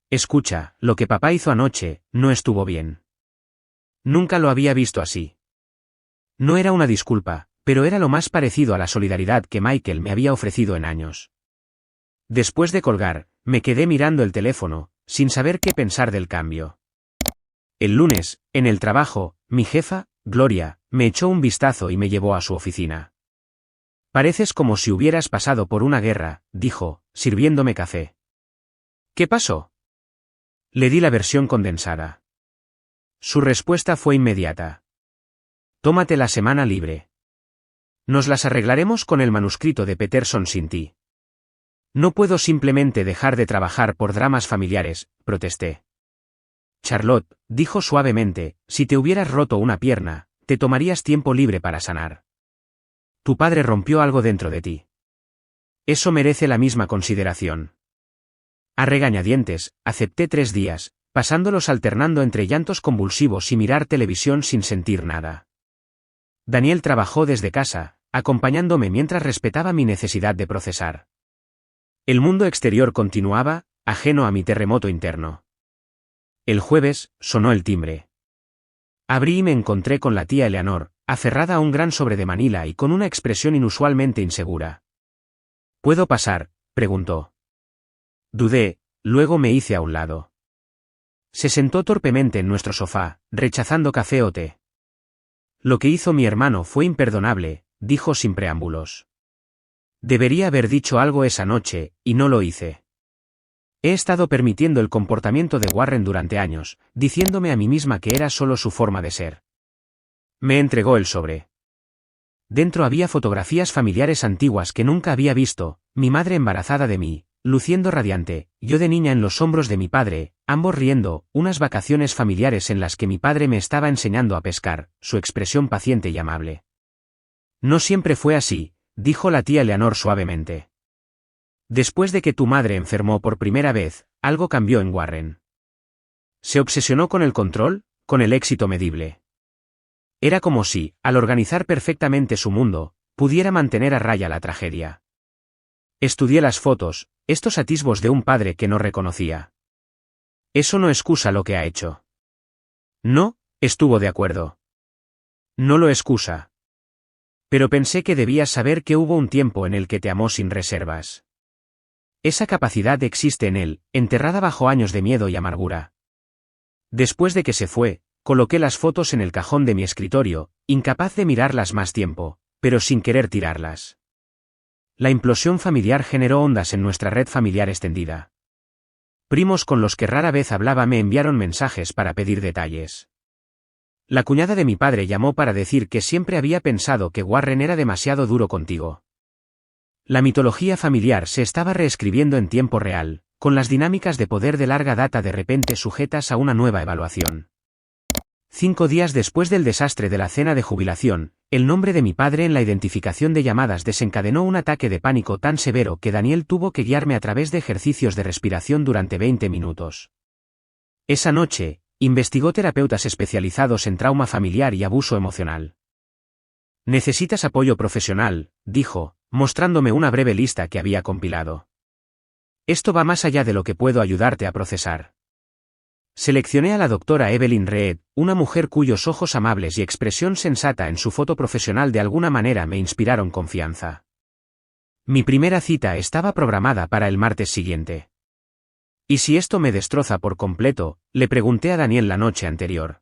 Escucha, lo que papá hizo anoche, no estuvo bien. Nunca lo había visto así. No era una disculpa, pero era lo más parecido a la solidaridad que Michael me había ofrecido en años. Después de colgar, me quedé mirando el teléfono, sin saber qué pensar del cambio. El lunes, en el trabajo, mi jefa, Gloria, me echó un vistazo y me llevó a su oficina. Pareces como si hubieras pasado por una guerra, dijo, sirviéndome café. ¿Qué pasó? Le di la versión condensada. Su respuesta fue inmediata. Tómate la semana libre. Nos las arreglaremos con el manuscrito de Peterson sin ti. No puedo simplemente dejar de trabajar por dramas familiares, protesté. Charlotte, dijo suavemente, si te hubieras roto una pierna, te tomarías tiempo libre para sanar. Tu padre rompió algo dentro de ti. Eso merece la misma consideración. A regañadientes, acepté 3 días, pasándolos alternando entre llantos convulsivos y mirar televisión sin sentir nada. Daniel trabajó desde casa, acompañándome mientras respetaba mi necesidad de procesar. El mundo exterior continuaba, ajeno a mi terremoto interno. El jueves, sonó el timbre. Abrí y me encontré con la tía Eleanor, aferrada a un gran sobre de Manila y con una expresión inusualmente insegura. ¿Puedo pasar?, preguntó. Dudé, luego me hice a un lado. Se sentó torpemente en nuestro sofá, rechazando café o té. Lo que hizo mi hermano fue imperdonable, dijo sin preámbulos. Debería haber dicho algo esa noche, y no lo hice. He estado permitiendo el comportamiento de Warren durante años, diciéndome a mí misma que era solo su forma de ser. Me entregó el sobre. Dentro había fotografías familiares antiguas que nunca había visto, mi madre embarazada de mí, luciendo radiante, yo de niña en los hombros de mi padre, ambos riendo, unas vacaciones familiares en las que mi padre me estaba enseñando a pescar, su expresión paciente y amable. No siempre fue así, dijo la tía Eleanor suavemente. Después de que tu madre enfermó por primera vez, algo cambió en Warren. Se obsesionó con el control, con el éxito medible. Era como si, al organizar perfectamente su mundo, pudiera mantener a raya la tragedia. Estudié las fotos, estos atisbos de un padre que no reconocía. Eso no excusa lo que ha hecho. No, estuvo de acuerdo. No lo excusa. Pero pensé que debías saber que hubo un tiempo en el que te amó sin reservas. Esa capacidad existe en él, enterrada bajo años de miedo y amargura. Después de que se fue, coloqué las fotos en el cajón de mi escritorio, incapaz de mirarlas más tiempo, pero sin querer tirarlas. La implosión familiar generó ondas en nuestra red familiar extendida. Primos con los que rara vez hablaba me enviaron mensajes para pedir detalles. La cuñada de mi padre llamó para decir que siempre había pensado que Warren era demasiado duro contigo. La mitología familiar se estaba reescribiendo en tiempo real, con las dinámicas de poder de larga data de repente sujetas a una nueva evaluación. 5 días después del desastre de la cena de jubilación, el nombre de mi padre en la identificación de llamadas desencadenó un ataque de pánico tan severo que Daniel tuvo que guiarme a través de ejercicios de respiración durante 20 minutos. Esa noche, investigó terapeutas especializados en trauma familiar y abuso emocional. Necesitas apoyo profesional, dijo, mostrándome una breve lista que había compilado. Esto va más allá de lo que puedo ayudarte a procesar. Seleccioné a la doctora Evelyn Reed, una mujer cuyos ojos amables y expresión sensata en su foto profesional de alguna manera me inspiraron confianza. Mi primera cita estaba programada para el martes siguiente. ¿Y si esto me destroza por completo?, le pregunté a Daniel la noche anterior.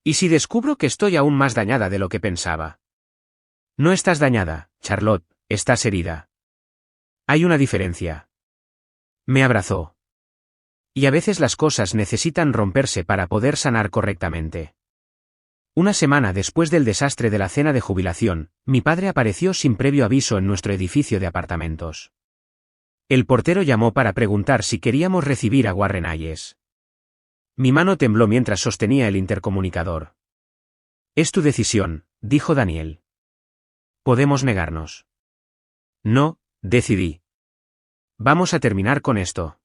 ¿Y si descubro que estoy aún más dañada de lo que pensaba? No estás dañada, Charlotte, estás herida. Hay una diferencia. Me abrazó. Y a veces las cosas necesitan romperse para poder sanar correctamente. Una semana después del desastre de la cena de jubilación, mi padre apareció sin previo aviso en nuestro edificio de apartamentos. El portero llamó para preguntar si queríamos recibir a Warren Hayes. Mi mano tembló mientras sostenía el intercomunicador. Es tu decisión, dijo Daniel. Podemos negarnos. No, decidí. Vamos a terminar con esto.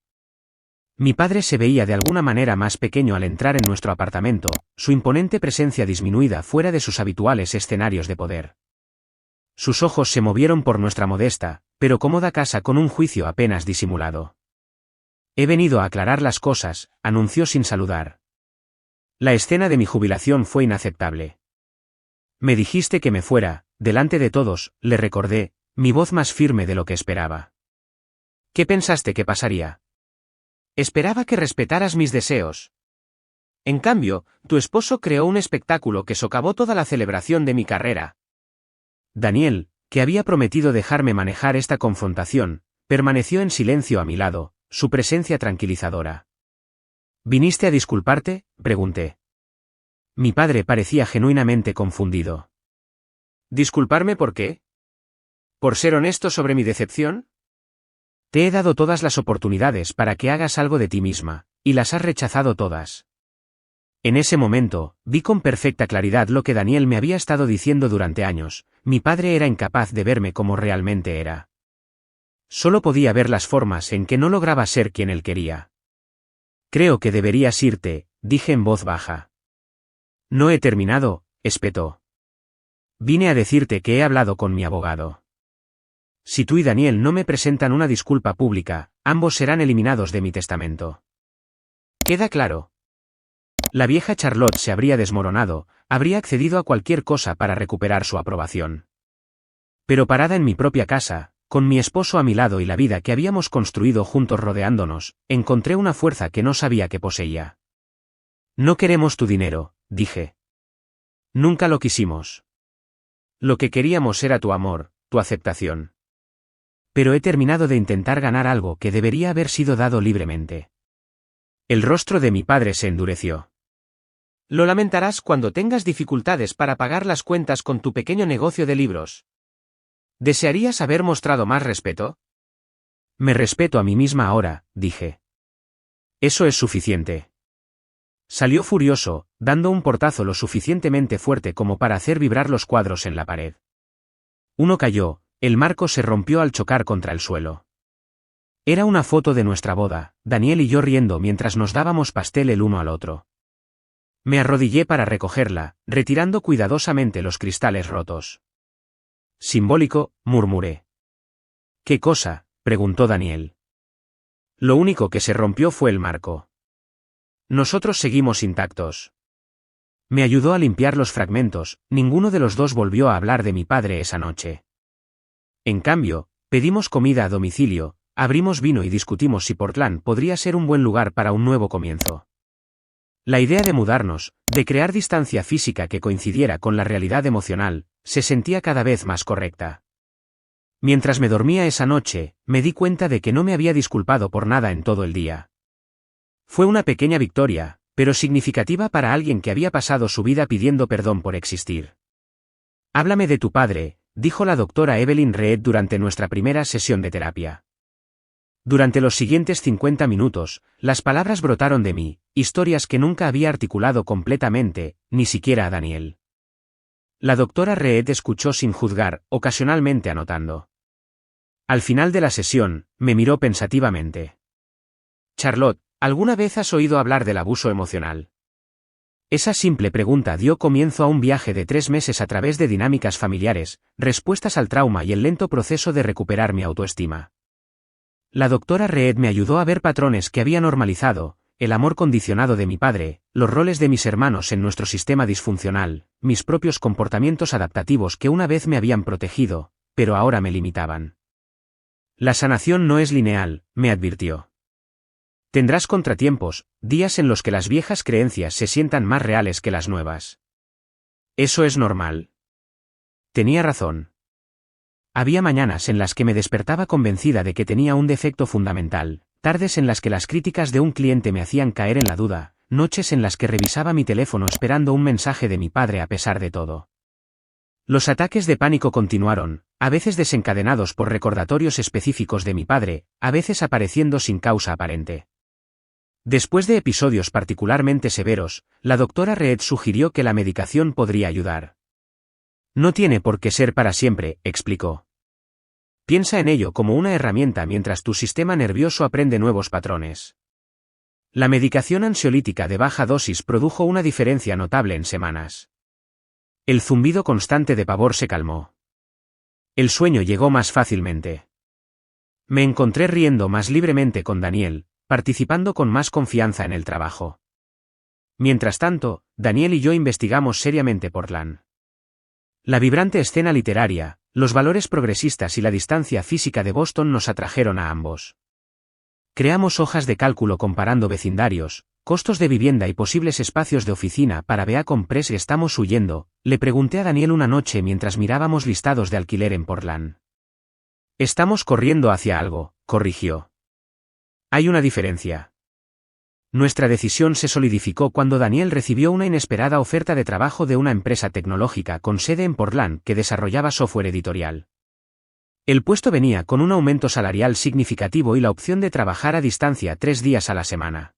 Mi padre se veía de alguna manera más pequeño al entrar en nuestro apartamento, su imponente presencia disminuida fuera de sus habituales escenarios de poder. Sus ojos se movieron por nuestra modesta, pero cómoda casa con un juicio apenas disimulado. He venido a aclarar las cosas, anunció sin saludar. La escena de mi jubilación fue inaceptable. Me dijiste que me fuera, delante de todos, le recordé, mi voz más firme de lo que esperaba. ¿Qué pensaste que pasaría? Esperaba que respetaras mis deseos. En cambio, tu esposo creó un espectáculo que socavó toda la celebración de mi carrera. Daniel, que había prometido dejarme manejar esta confrontación, permaneció en silencio a mi lado, su presencia tranquilizadora. ¿Viniste a disculparte?, pregunté. Mi padre parecía genuinamente confundido. ¿Disculparme por qué? ¿Por ser honesto sobre mi decepción? Te he dado todas las oportunidades para que hagas algo de ti misma, y las has rechazado todas. En ese momento, vi con perfecta claridad lo que Daniel me había estado diciendo durante años: mi padre era incapaz de verme como realmente era. Solo podía ver las formas en que no lograba ser quien él quería. Creo que deberías irte, dije en voz baja. No he terminado, espetó. Vine a decirte que he hablado con mi abogado. Si tú y Daniel no me presentan una disculpa pública, ambos serán eliminados de mi testamento. ¿Queda claro? La vieja Charlotte se habría desmoronado, habría accedido a cualquier cosa para recuperar su aprobación. Pero parada en mi propia casa, con mi esposo a mi lado y la vida que habíamos construido juntos rodeándonos, encontré una fuerza que no sabía que poseía. No queremos tu dinero, dije. Nunca lo quisimos. Lo que queríamos era tu amor, tu aceptación. Pero he terminado de intentar ganar algo que debería haber sido dado libremente. El rostro de mi padre se endureció. Lo lamentarás cuando tengas dificultades para pagar las cuentas con tu pequeño negocio de libros. ¿Desearías haber mostrado más respeto? Me respeto a mí misma ahora, dije. Eso es suficiente. Salió furioso, dando un portazo lo suficientemente fuerte como para hacer vibrar los cuadros en la pared. Uno cayó, el marco se rompió al chocar contra el suelo. Era una foto de nuestra boda, Daniel y yo riendo mientras nos dábamos pastel el uno al otro. Me arrodillé para recogerla, retirando cuidadosamente los cristales rotos. Simbólico, murmuré. ¿Qué cosa?, preguntó Daniel. Lo único que se rompió fue el marco. Nosotros seguimos intactos. Me ayudó a limpiar los fragmentos, ninguno de los dos volvió a hablar de mi padre esa noche. En cambio, pedimos comida a domicilio, abrimos vino y discutimos si Portland podría ser un buen lugar para un nuevo comienzo. La idea de mudarnos, de crear distancia física que coincidiera con la realidad emocional, se sentía cada vez más correcta. Mientras me dormía esa noche, me di cuenta de que no me había disculpado por nada en todo el día. Fue una pequeña victoria, pero significativa para alguien que había pasado su vida pidiendo perdón por existir. Háblame de tu padre, dijo la doctora Evelyn Reed durante nuestra primera sesión de terapia. Durante los siguientes 50 minutos, las palabras brotaron de mí, historias que nunca había articulado completamente, ni siquiera a Daniel. La doctora Reed escuchó sin juzgar, ocasionalmente anotando. Al final de la sesión, me miró pensativamente. Charlotte, ¿alguna vez has oído hablar del abuso emocional? Esa simple pregunta dio comienzo a un viaje de 3 meses a través de dinámicas familiares, respuestas al trauma y el lento proceso de recuperar mi autoestima. La doctora Reed me ayudó a ver patrones que había normalizado, el amor condicionado de mi padre, los roles de mis hermanos en nuestro sistema disfuncional, mis propios comportamientos adaptativos que una vez me habían protegido, pero ahora me limitaban. La sanación no es lineal, me advirtió. Tendrás contratiempos, días en los que las viejas creencias se sientan más reales que las nuevas. Eso es normal. Tenía razón. Había mañanas en las que me despertaba convencida de que tenía un defecto fundamental, tardes en las que las críticas de un cliente me hacían caer en la duda, noches en las que revisaba mi teléfono esperando un mensaje de mi padre a pesar de todo. Los ataques de pánico continuaron, a veces desencadenados por recordatorios específicos de mi padre, a veces apareciendo sin causa aparente. Después de episodios particularmente severos, la doctora Reed sugirió que la medicación podría ayudar. No tiene por qué ser para siempre, explicó. Piensa en ello como una herramienta mientras tu sistema nervioso aprende nuevos patrones. La medicación ansiolítica de baja dosis produjo una diferencia notable en semanas. El zumbido constante de pavor se calmó. El sueño llegó más fácilmente. Me encontré riendo más libremente con Daniel, participando con más confianza en el trabajo. Mientras tanto, Daniel y yo investigamos seriamente Portland. La vibrante escena literaria, los valores progresistas y la distancia física de Boston nos atrajeron a ambos. Creamos hojas de cálculo comparando vecindarios, costos de vivienda y posibles espacios de oficina para Beacon Press. ¿Estamos huyendo?, le pregunté a Daniel una noche mientras mirábamos listados de alquiler en Portland. Estamos corriendo hacia algo, corrigió. Hay una diferencia. Nuestra decisión se solidificó cuando Daniel recibió una inesperada oferta de trabajo de una empresa tecnológica con sede en Portland que desarrollaba software editorial. El puesto venía con un aumento salarial significativo y la opción de trabajar a distancia 3 días a la semana.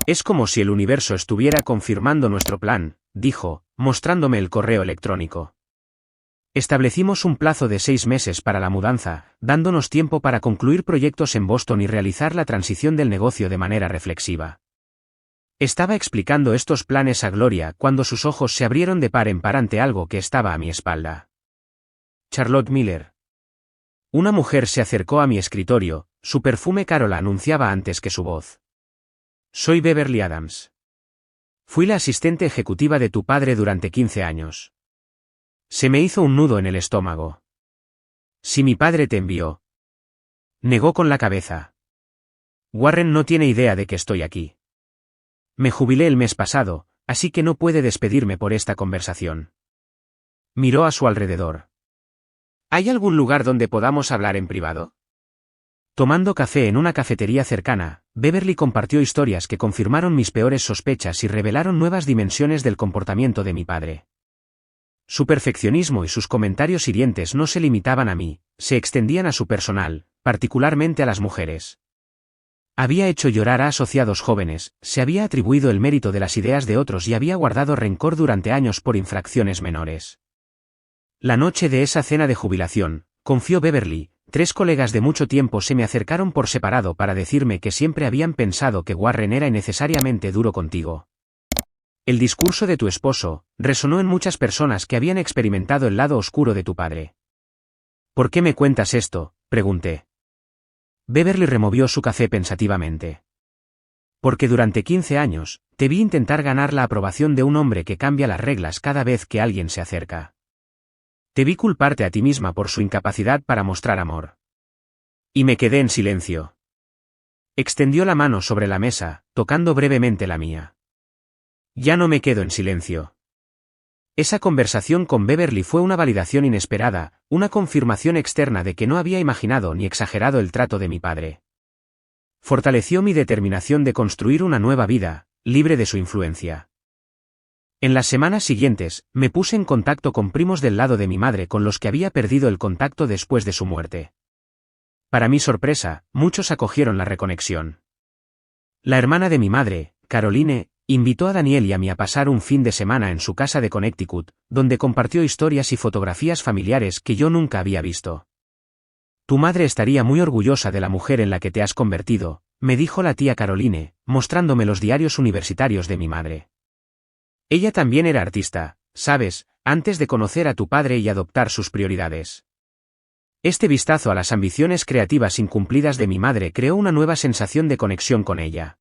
Es como si el universo estuviera confirmando nuestro plan, dijo, mostrándome el correo electrónico. Establecimos un plazo de 6 meses para la mudanza, dándonos tiempo para concluir proyectos en Boston y realizar la transición del negocio de manera reflexiva. Estaba explicando estos planes a Gloria cuando sus ojos se abrieron de par en par ante algo que estaba a mi espalda. Charlotte Miller. Una mujer se acercó a mi escritorio, su perfume caro la anunciaba antes que su voz. Soy Beverly Adams. Fui la asistente ejecutiva de tu padre durante 15 años. Se me hizo un nudo en el estómago. Si mi padre te envió. Negó con la cabeza. Warren no tiene idea de que estoy aquí. Me jubilé el mes pasado, así que no puede despedirme por esta conversación. Miró a su alrededor. ¿Hay algún lugar donde podamos hablar en privado? Tomando café en una cafetería cercana, Beverly compartió historias que confirmaron mis peores sospechas y revelaron nuevas dimensiones del comportamiento de mi padre. Su perfeccionismo y sus comentarios hirientes no se limitaban a mí, se extendían a su personal, particularmente a las mujeres. Había hecho llorar a asociados jóvenes, se había atribuido el mérito de las ideas de otros y había guardado rencor durante años por infracciones menores. La noche de esa cena de jubilación, confió Beverly, 3 colegas de mucho tiempo se me acercaron por separado para decirme que siempre habían pensado que Warren era innecesariamente duro contigo. El discurso de tu esposo resonó en muchas personas que habían experimentado el lado oscuro de tu padre. ¿Por qué me cuentas esto?, pregunté. Beverly removió su café pensativamente. Porque durante 15 años, te vi intentar ganar la aprobación de un hombre que cambia las reglas cada vez que alguien se acerca. Te vi culparte a ti misma por su incapacidad para mostrar amor. Y me quedé en silencio. Extendió la mano sobre la mesa, tocando brevemente la mía. Ya no me quedo en silencio. Esa conversación con Beverly fue una validación inesperada, una confirmación externa de que no había imaginado ni exagerado el trato de mi padre. Fortaleció mi determinación de construir una nueva vida, libre de su influencia. En las semanas siguientes, me puse en contacto con primos del lado de mi madre con los que había perdido el contacto después de su muerte. Para mi sorpresa, muchos acogieron la reconexión. La hermana de mi madre, Caroline, invitó a Daniel y a mí a pasar un fin de semana en su casa de Connecticut, donde compartió historias y fotografías familiares que yo nunca había visto. Tu madre estaría muy orgullosa de la mujer en la que te has convertido, me dijo la tía Caroline, mostrándome los diarios universitarios de mi madre. Ella también era artista, ¿sabes?, antes de conocer a tu padre y adoptar sus prioridades. Este vistazo a las ambiciones creativas incumplidas de mi madre creó una nueva sensación de conexión con ella.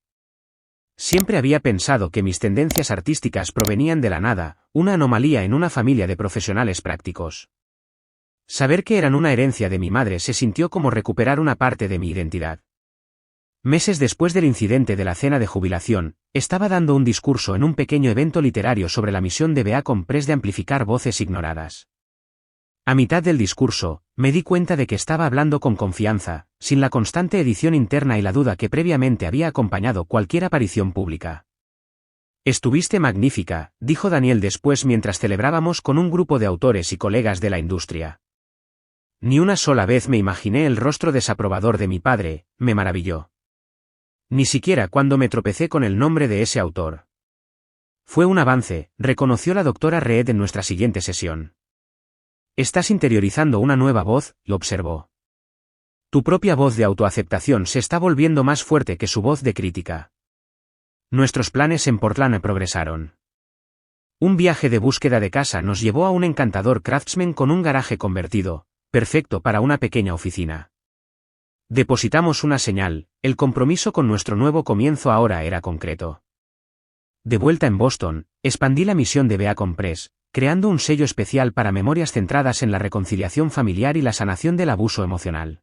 Siempre había pensado que mis tendencias artísticas provenían de la nada, una anomalía en una familia de profesionales prácticos. Saber que eran una herencia de mi madre se sintió como recuperar una parte de mi identidad. Meses después del incidente de la cena de jubilación, estaba dando un discurso en un pequeño evento literario sobre la misión de Beacon Press de amplificar voces ignoradas. A mitad del discurso, me di cuenta de que estaba hablando con confianza, sin la constante edición interna y la duda que previamente había acompañado cualquier aparición pública. Estuviste magnífica, dijo Daniel después mientras celebrábamos con un grupo de autores y colegas de la industria. Ni una sola vez me imaginé el rostro desaprobador de mi padre, me maravilló. Ni siquiera cuando me tropecé con el nombre de ese autor. Fue un avance, reconoció la doctora Reed en nuestra siguiente sesión. Estás interiorizando una nueva voz, lo observó. Tu propia voz de autoaceptación se está volviendo más fuerte que su voz de crítica. Nuestros planes en Portland progresaron. Un viaje de búsqueda de casa nos llevó a un encantador craftsman con un garaje convertido, perfecto para una pequeña oficina. Depositamos una señal, el compromiso con nuestro nuevo comienzo ahora era concreto. De vuelta en Boston, expandí la misión de Beacon Press, creando un sello especial para memorias centradas en la reconciliación familiar y la sanación del abuso emocional.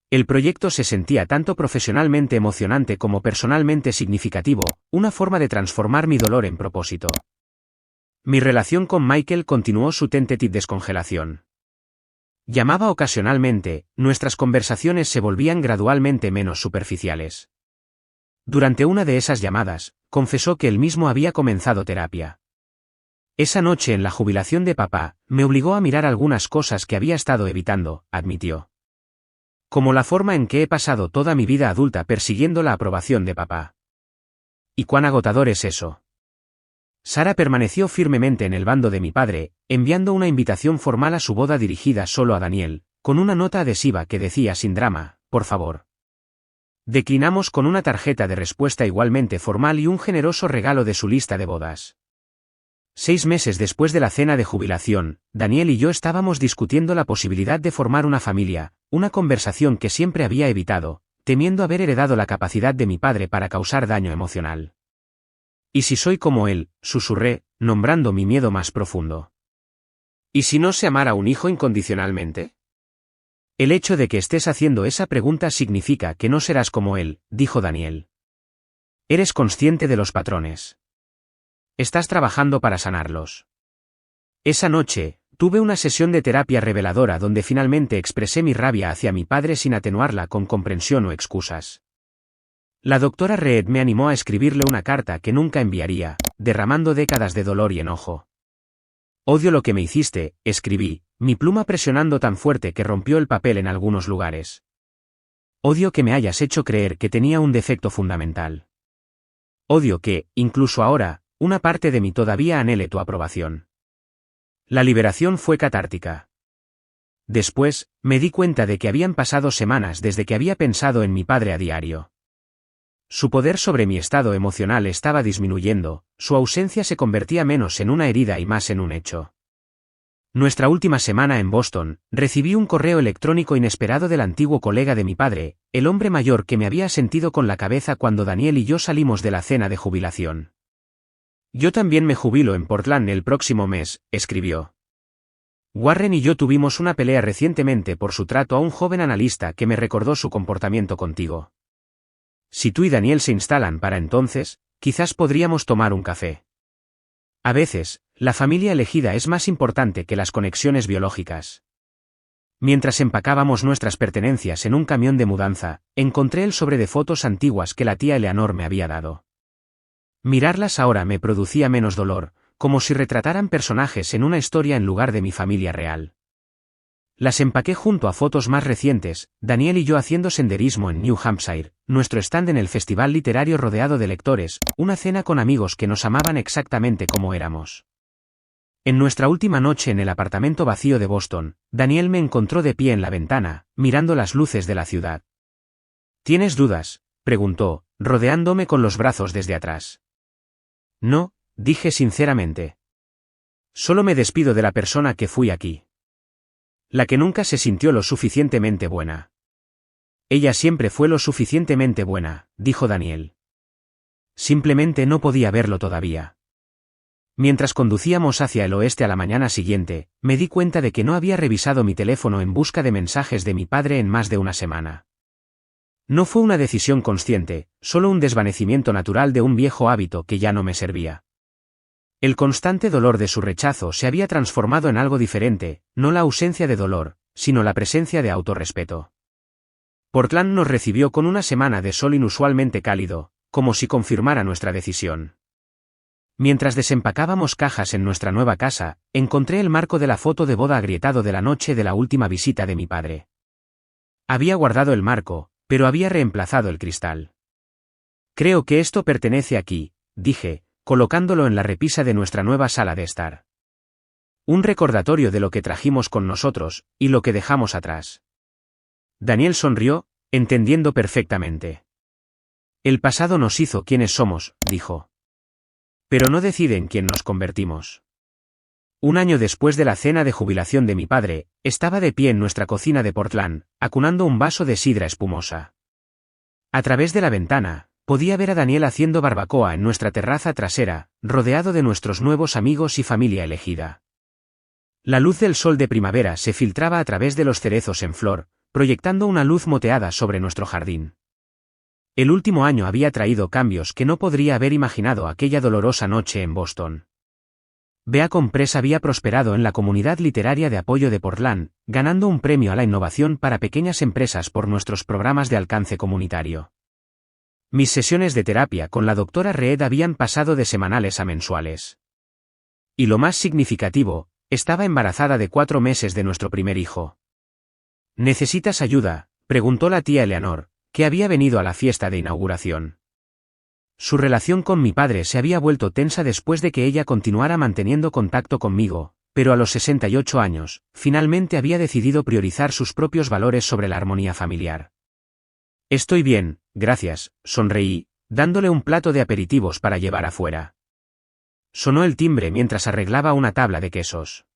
El proyecto se sentía tanto profesionalmente emocionante como personalmente significativo, una forma de transformar mi dolor en propósito. Mi relación con Michael continuó su tentative descongelación. Llamaba ocasionalmente, nuestras conversaciones se volvían gradualmente menos superficiales. Durante una de esas llamadas, confesó que él mismo había comenzado terapia. Esa noche en la jubilación de papá, me obligó a mirar algunas cosas que había estado evitando, admitió. Como la forma en que he pasado toda mi vida adulta persiguiendo la aprobación de papá. ¿Y cuán agotador es eso? Sara permaneció firmemente en el bando de mi padre, enviando una invitación formal a su boda dirigida solo a Daniel, con una nota adhesiva que decía sin drama, por favor. Declinamos con una tarjeta de respuesta igualmente formal y un generoso regalo de su lista de bodas. 6 meses después de la cena de jubilación, Daniel y yo estábamos discutiendo la posibilidad de formar una familia, una conversación que siempre había evitado, temiendo haber heredado la capacidad de mi padre para causar daño emocional. ¿Y si soy como él?, susurré, nombrando mi miedo más profundo. ¿Y si no se amara a un hijo incondicionalmente? El hecho de que estés haciendo esa pregunta significa que no serás como él, dijo Daniel. Eres consciente de los patrones. Estás trabajando para sanarlos. Esa noche, tuve una sesión de terapia reveladora donde finalmente expresé mi rabia hacia mi padre sin atenuarla con comprensión o excusas. La doctora Reed me animó a escribirle una carta que nunca enviaría, derramando décadas de dolor y enojo. Odio lo que me hiciste, escribí, mi pluma presionando tan fuerte que rompió el papel en algunos lugares. Odio que me hayas hecho creer que tenía un defecto fundamental. Odio que, incluso ahora, una parte de mí todavía anhele tu aprobación. La liberación fue catártica. Después, me di cuenta de que habían pasado semanas desde que había pensado en mi padre a diario. Su poder sobre mi estado emocional estaba disminuyendo, su ausencia se convertía menos en una herida y más en un hecho. Nuestra última semana en Boston, recibí un correo electrónico inesperado del antiguo colega de mi padre, el hombre mayor que me había sentido con la cabeza cuando Daniel y yo salimos de la cena de jubilación. Yo también me jubilo en Portland el próximo mes, escribió. Warren y yo tuvimos una pelea recientemente por su trato a un joven analista que me recordó su comportamiento contigo. Si tú y Daniel se instalan para entonces, quizás podríamos tomar un café. A veces, la familia elegida es más importante que las conexiones biológicas. Mientras empacábamos nuestras pertenencias en un camión de mudanza, encontré el sobre de fotos antiguas que la tía Eleanor me había dado. Mirarlas ahora me producía menos dolor, como si retrataran personajes en una historia en lugar de mi familia real. Las empaqué junto a fotos más recientes, Daniel y yo haciendo senderismo en New Hampshire, nuestro stand en el festival literario rodeado de lectores, una cena con amigos que nos amaban exactamente como éramos. En nuestra última noche en el apartamento vacío de Boston, Daniel me encontró de pie en la ventana, mirando las luces de la ciudad. ¿Tienes dudas?, preguntó, rodeándome con los brazos desde atrás. No, dije sinceramente. Solo me despido de la persona que fui aquí. La que nunca se sintió lo suficientemente buena. Ella siempre fue lo suficientemente buena, dijo Daniel. Simplemente no podía verlo todavía. Mientras conducíamos hacia el oeste a la mañana siguiente, me di cuenta de que no había revisado mi teléfono en busca de mensajes de mi padre en más de una semana. No fue una decisión consciente, solo un desvanecimiento natural de un viejo hábito que ya no me servía. El constante dolor de su rechazo se había transformado en algo diferente, no la ausencia de dolor, sino la presencia de autorrespeto. Portland nos recibió con una semana de sol inusualmente cálido, como si confirmara nuestra decisión. Mientras desempacábamos cajas en nuestra nueva casa, encontré el marco de la foto de boda agrietado de la noche de la última visita de mi padre. Había guardado el marco, pero había reemplazado el cristal. Creo que esto pertenece aquí, dije, colocándolo en la repisa de nuestra nueva sala de estar. Un recordatorio de lo que trajimos con nosotros, y lo que dejamos atrás. Daniel sonrió, entendiendo perfectamente. El pasado nos hizo quienes somos, dijo. Pero no decide en quién nos convertimos. Un año después de la cena de jubilación de mi padre, estaba de pie en nuestra cocina de Portland, acunando un vaso de sidra espumosa. A través de la ventana, podía ver a Daniel haciendo barbacoa en nuestra terraza trasera, rodeado de nuestros nuevos amigos y familia elegida. La luz del sol de primavera se filtraba a través de los cerezos en flor, proyectando una luz moteada sobre nuestro jardín. El último año había traído cambios que no podría haber imaginado aquella dolorosa noche en Boston. Bea Compress había prosperado en la comunidad literaria de apoyo de Portland, ganando un premio a la innovación para pequeñas empresas por nuestros programas de alcance comunitario. Mis sesiones de terapia con la doctora Reed habían pasado de semanales a mensuales. Y lo más significativo, estaba embarazada de 4 meses de nuestro primer hijo. ¿Necesitas ayuda?, preguntó la tía Eleanor, que había venido a la fiesta de inauguración. Su relación con mi padre se había vuelto tensa después de que ella continuara manteniendo contacto conmigo, pero a los 68 años, finalmente había decidido priorizar sus propios valores sobre la armonía familiar. Estoy bien, gracias, sonreí, dándole un plato de aperitivos para llevar afuera. Sonó el timbre mientras arreglaba una tabla de quesos.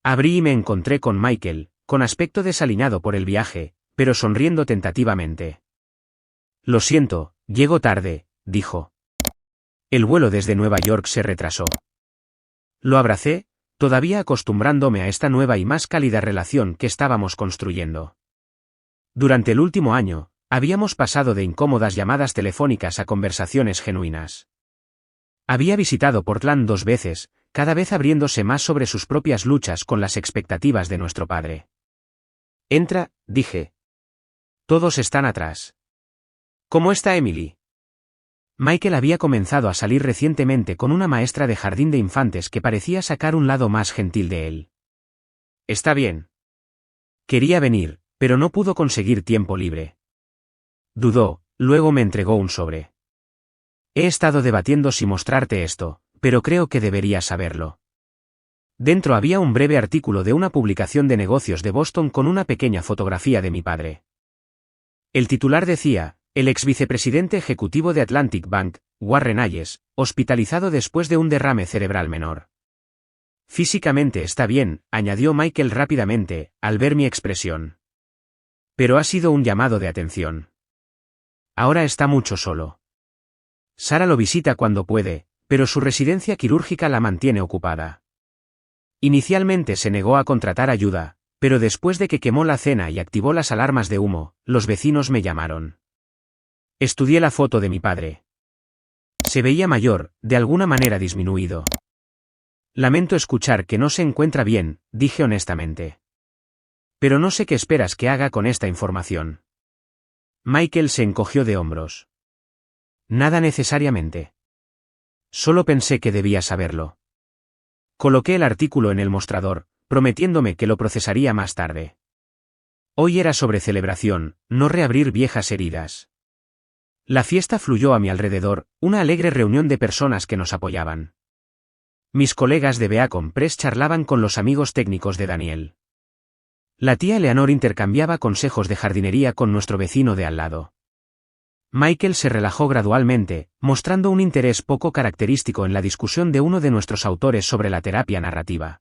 Abrí y me encontré con Michael, con aspecto desaliñado por el viaje, pero sonriendo tentativamente. Lo siento, llego tarde, dijo. El vuelo desde Nueva York se retrasó. Lo abracé, todavía acostumbrándome a esta nueva y más cálida relación que estábamos construyendo. Durante el último año, habíamos pasado de incómodas llamadas telefónicas a conversaciones genuinas. Había visitado Portland 2 veces, cada vez abriéndose más sobre sus propias luchas con las expectativas de nuestro padre. Entra, dije. Todos están atrás. ¿Cómo está Emily? Michael había comenzado a salir recientemente con una maestra de jardín de infantes que parecía sacar un lado más gentil de él. Está bien. Quería venir, pero no pudo conseguir tiempo libre. Dudó, luego me entregó un sobre. He estado debatiendo si mostrarte esto, pero creo que deberías saberlo. Dentro había un breve artículo de una publicación de negocios de Boston con una pequeña fotografía de mi padre. El titular decía, el ex vicepresidente ejecutivo de Atlantic Bank, Warren Hayes, hospitalizado después de un derrame cerebral menor. Físicamente está bien, añadió Michael rápidamente, al ver mi expresión. Pero ha sido un llamado de atención. Ahora está mucho solo. Sara lo visita cuando puede, pero su residencia quirúrgica la mantiene ocupada. Inicialmente se negó a contratar ayuda, pero después de que quemó la cena y activó las alarmas de humo, los vecinos me llamaron. Estudié la foto de mi padre. Se veía mayor, de alguna manera disminuido. Lamento escuchar que no se encuentra bien, dije honestamente. Pero no sé qué esperas que haga con esta información. Michael se encogió de hombros. Nada necesariamente. Solo pensé que debía saberlo. Coloqué el artículo en el mostrador, prometiéndome que lo procesaría más tarde. Hoy era sobre celebración, no reabrir viejas heridas. La fiesta fluyó a mi alrededor, una alegre reunión de personas que nos apoyaban. Mis colegas de Beacon Press charlaban con los amigos técnicos de Daniel. La tía Eleanor intercambiaba consejos de jardinería con nuestro vecino de al lado. Michael se relajó gradualmente, mostrando un interés poco característico en la discusión de uno de nuestros autores sobre la terapia narrativa.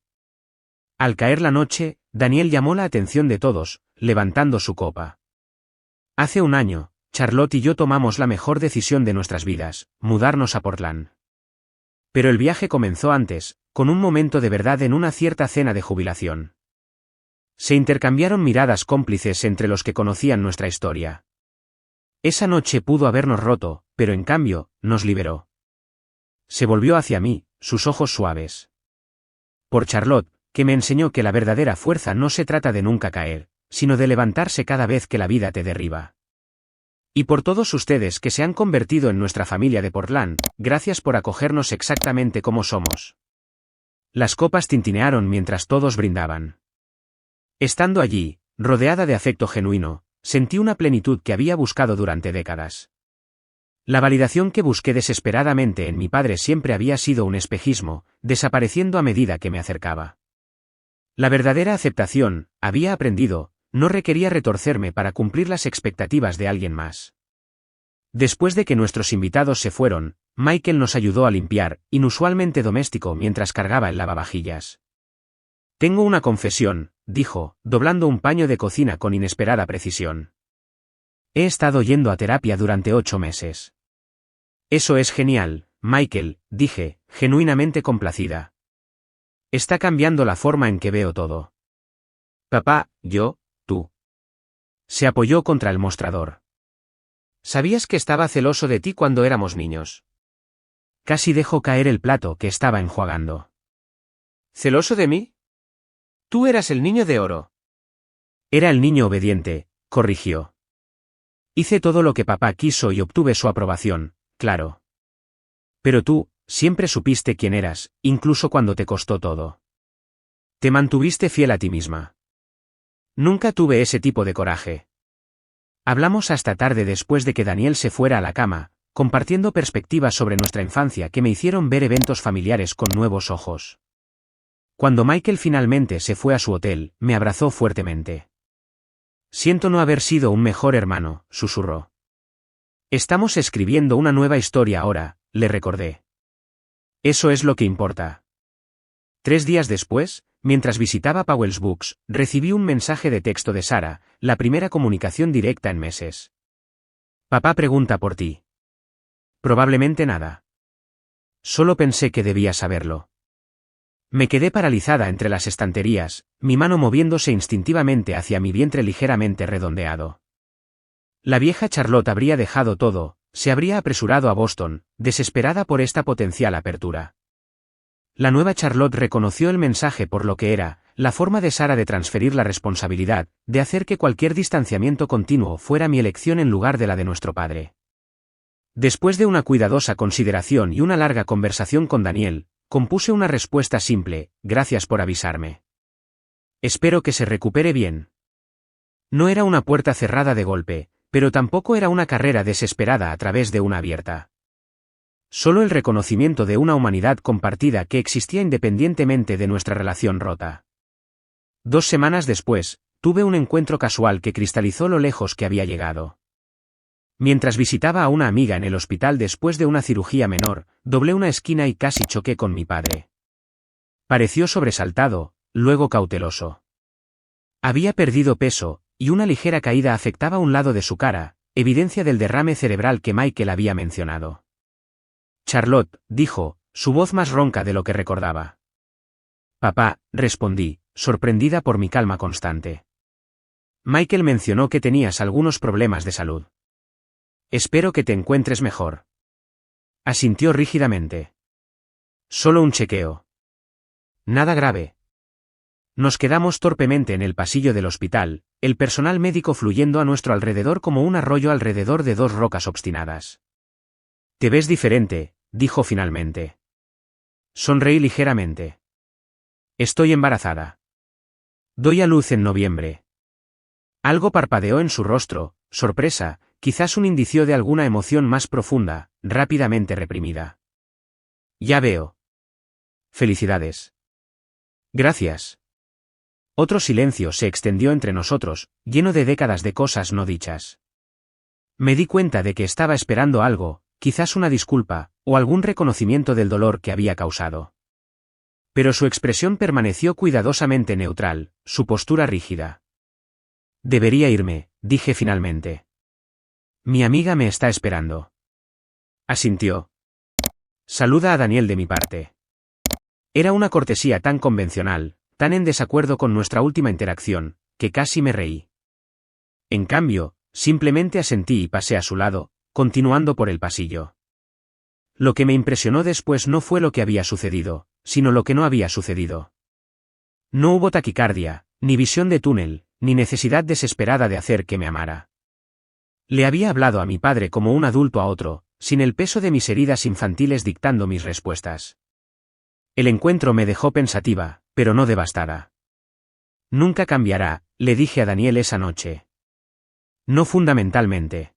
Al caer la noche, Daniel llamó la atención de todos, levantando su copa. Hace un año, Charlotte y yo tomamos la mejor decisión de nuestras vidas, mudarnos a Portland. Pero el viaje comenzó antes, con un momento de verdad en una cierta cena de jubilación. Se intercambiaron miradas cómplices entre los que conocían nuestra historia. Esa noche pudo habernos roto, pero en cambio, nos liberó. Se volvió hacia mí, sus ojos suaves. Por Charlotte, que me enseñó que la verdadera fuerza no se trata de nunca caer, sino de levantarse cada vez que la vida te derriba. Y por todos ustedes que se han convertido en nuestra familia de Portland, gracias por acogernos exactamente como somos. Las copas tintinearon mientras todos brindaban. Estando allí, rodeada de afecto genuino, sentí una plenitud que había buscado durante décadas. La validación que busqué desesperadamente en mi padre siempre había sido un espejismo, desapareciendo a medida que me acercaba. La verdadera aceptación, había aprendido, no requería retorcerme para cumplir las expectativas de alguien más. Después de que nuestros invitados se fueron, Michael nos ayudó a limpiar, inusualmente doméstico mientras cargaba el lavavajillas. Tengo una confesión, dijo, doblando un paño de cocina con inesperada precisión. He estado yendo a terapia durante 8 meses. Eso es genial, Michael, dije, genuinamente complacida. Está cambiando la forma en que veo todo. Papá, yo, tú. Se apoyó contra el mostrador. ¿Sabías que estaba celoso de ti cuando éramos niños? Casi dejó caer el plato que estaba enjuagando. ¿Celoso de mí? Tú eras el niño de oro. Era el niño obediente, corrigió. Hice todo lo que papá quiso y obtuve su aprobación, claro. Pero tú, siempre supiste quién eras, incluso cuando te costó todo. Te mantuviste fiel a ti misma. Nunca tuve ese tipo de coraje. Hablamos hasta tarde después de que Daniel se fuera a la cama, compartiendo perspectivas sobre nuestra infancia que me hicieron ver eventos familiares con nuevos ojos. Cuando Michael finalmente se fue a su hotel, me abrazó fuertemente. Siento no haber sido un mejor hermano, susurró. Estamos escribiendo una nueva historia ahora, le recordé. Eso es lo que importa. 3 días después, mientras visitaba Powell's Books, recibí un mensaje de texto de Sara, la primera comunicación directa en meses. Papá pregunta por ti. Probablemente nada. Solo pensé que debía saberlo. Me quedé paralizada entre las estanterías, mi mano moviéndose instintivamente hacia mi vientre ligeramente redondeado. La vieja Charlotte habría dejado todo, se habría apresurado a Boston, desesperada por esta potencial apertura. La nueva Charlotte reconoció el mensaje por lo que era, la forma de Sara de transferir la responsabilidad, de hacer que cualquier distanciamiento continuo fuera mi elección en lugar de la de nuestro padre. Después de una cuidadosa consideración y una larga conversación con Daniel, compuse una respuesta simple: gracias por avisarme. Espero que se recupere bien. No era una puerta cerrada de golpe, pero tampoco era una carrera desesperada a través de una abierta. Solo el reconocimiento de una humanidad compartida que existía independientemente de nuestra relación rota. 2 semanas después, tuve un encuentro casual que cristalizó lo lejos que había llegado. Mientras visitaba a una amiga en el hospital después de una cirugía menor, doblé una esquina y casi choqué con mi padre. Pareció sobresaltado, luego cauteloso. Había perdido peso, y una ligera caída afectaba un lado de su cara, evidencia del derrame cerebral que Michael había mencionado. Charlotte, dijo, su voz más ronca de lo que recordaba. Papá, respondí, sorprendida por mi calma constante. Michael mencionó que tenías algunos problemas de salud. Espero que te encuentres mejor. Asintió rígidamente. Solo un chequeo. Nada grave. Nos quedamos torpemente en el pasillo del hospital, el personal médico fluyendo a nuestro alrededor como un arroyo alrededor de 2 rocas obstinadas. Te ves diferente, dijo finalmente. Sonreí ligeramente. Estoy embarazada. Doy a luz en noviembre. Algo parpadeó en su rostro, sorpresa, quizás un indicio de alguna emoción más profunda, rápidamente reprimida. Ya veo. Felicidades. Gracias. Otro silencio se extendió entre nosotros, lleno de décadas de cosas no dichas. Me di cuenta de que estaba esperando algo, quizás una disculpa, o algún reconocimiento del dolor que había causado. Pero su expresión permaneció cuidadosamente neutral, su postura rígida. Debería irme, dije finalmente. Mi amiga me está esperando. Asintió. Saluda a Daniel de mi parte. Era una cortesía tan convencional, tan en desacuerdo con nuestra última interacción, que casi me reí. En cambio, simplemente asentí y pasé a su lado, continuando por el pasillo. Lo que me impresionó después no fue lo que había sucedido, sino lo que no había sucedido. No hubo taquicardia, ni visión de túnel, ni necesidad desesperada de hacer que me amara. Le había hablado a mi padre como un adulto a otro, sin el peso de mis heridas infantiles dictando mis respuestas. El encuentro me dejó pensativa, pero no devastada. Nunca cambiará, le dije a Daniel esa noche. No fundamentalmente.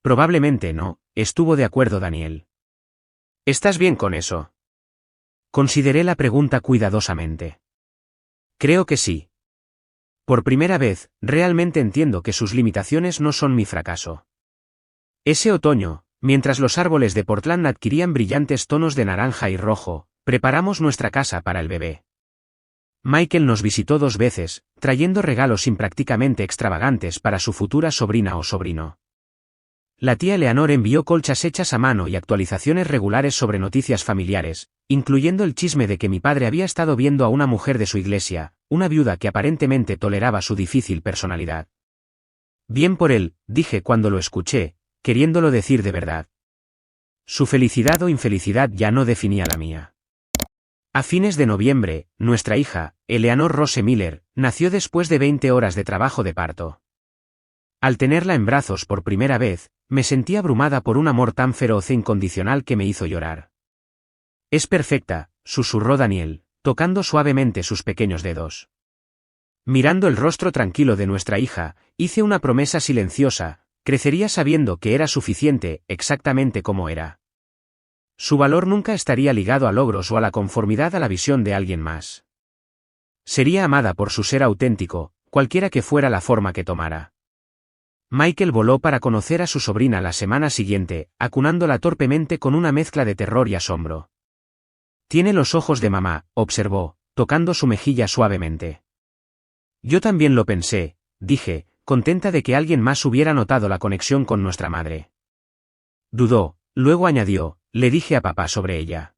Probablemente no, estuvo de acuerdo Daniel. ¿Estás bien con eso? Consideré la pregunta cuidadosamente. Creo que sí. Por primera vez, realmente entiendo que sus limitaciones no son mi fracaso. Ese otoño, mientras los árboles de Portland adquirían brillantes tonos de naranja y rojo, preparamos nuestra casa para el bebé. Michael nos visitó 2 veces, trayendo regalos imprácticamente extravagantes para su futura sobrina o sobrino. La tía Eleanor envió colchas hechas a mano y actualizaciones regulares sobre noticias familiares, incluyendo el chisme de que mi padre había estado viendo a una mujer de su iglesia, una viuda que aparentemente toleraba su difícil personalidad. Bien por él, dije cuando lo escuché, queriéndolo decir de verdad. Su felicidad o infelicidad ya no definía la mía. A fines de noviembre, nuestra hija, Eleanor Rose Miller, nació después de 20 horas de trabajo de parto. Al tenerla en brazos por primera vez, me sentí abrumada por un amor tan feroz e incondicional que me hizo llorar. Es perfecta, susurró Daniel, tocando suavemente sus pequeños dedos. Mirando el rostro tranquilo de nuestra hija, hice una promesa silenciosa: crecería sabiendo que era suficiente, exactamente como era. Su valor nunca estaría ligado a logros o a la conformidad a la visión de alguien más. Sería amada por su ser auténtico, cualquiera que fuera la forma que tomara. Michael voló para conocer a su sobrina la semana siguiente, acunándola torpemente con una mezcla de terror y asombro. Tiene los ojos de mamá, observó, tocando su mejilla suavemente. Yo también lo pensé, dije, contenta de que alguien más hubiera notado la conexión con nuestra madre. Dudó, luego añadió: le dije a papá sobre ella.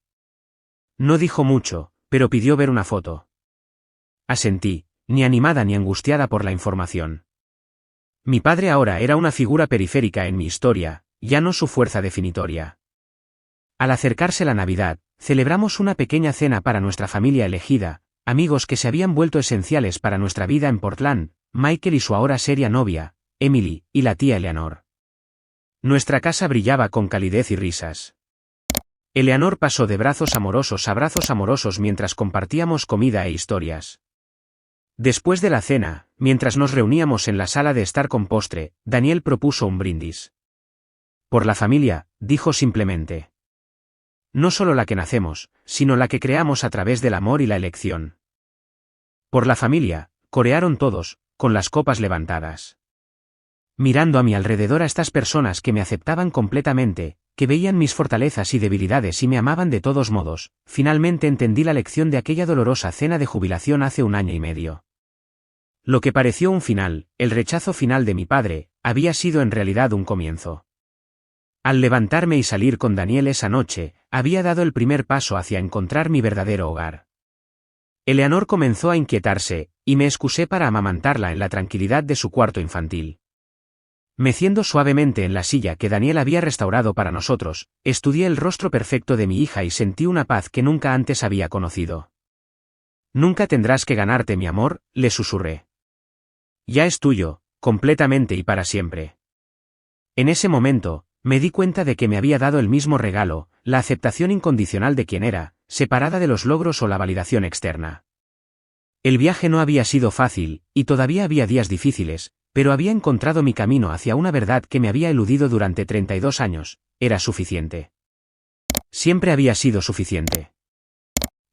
No dijo mucho, pero pidió ver una foto. Asentí, ni animada ni angustiada por la información. Mi padre ahora era una figura periférica en mi historia, ya no su fuerza definitoria. Al acercarse la Navidad, celebramos una pequeña cena para nuestra familia elegida, amigos que se habían vuelto esenciales para nuestra vida en Portland, Michael y su ahora seria novia, Emily, y la tía Eleanor. Nuestra casa brillaba con calidez y risas. Eleanor pasó de brazos amorosos a brazos amorosos mientras compartíamos comida e historias. Después de la cena, mientras nos reuníamos en la sala de estar con postre, Daniel propuso un brindis. Por la familia, dijo simplemente. No solo la que nacemos, sino la que creamos a través del amor y la elección. Por la familia, corearon todos, con las copas levantadas. Mirando a mi alrededor a estas personas que me aceptaban completamente, que veían mis fortalezas y debilidades y me amaban de todos modos, finalmente entendí la lección de aquella dolorosa cena de jubilación hace 1 año y medio. Lo que pareció un final, el rechazo final de mi padre, había sido en realidad un comienzo. Al levantarme y salir con Daniel esa noche, había dado el primer paso hacia encontrar mi verdadero hogar. Eleanor comenzó a inquietarse, y me excusé para amamantarla en la tranquilidad de su cuarto infantil. Meciendo suavemente en la silla que Daniel había restaurado para nosotros, estudié el rostro perfecto de mi hija y sentí una paz que nunca antes había conocido. Nunca tendrás que ganarte mi amor, le susurré. Ya es tuyo, completamente y para siempre. En ese momento, me di cuenta de que me había dado el mismo regalo, la aceptación incondicional de quien era, separada de los logros o la validación externa. El viaje no había sido fácil, y todavía había días difíciles, pero había encontrado mi camino hacia una verdad que me había eludido durante 32 años, era suficiente. Siempre había sido suficiente.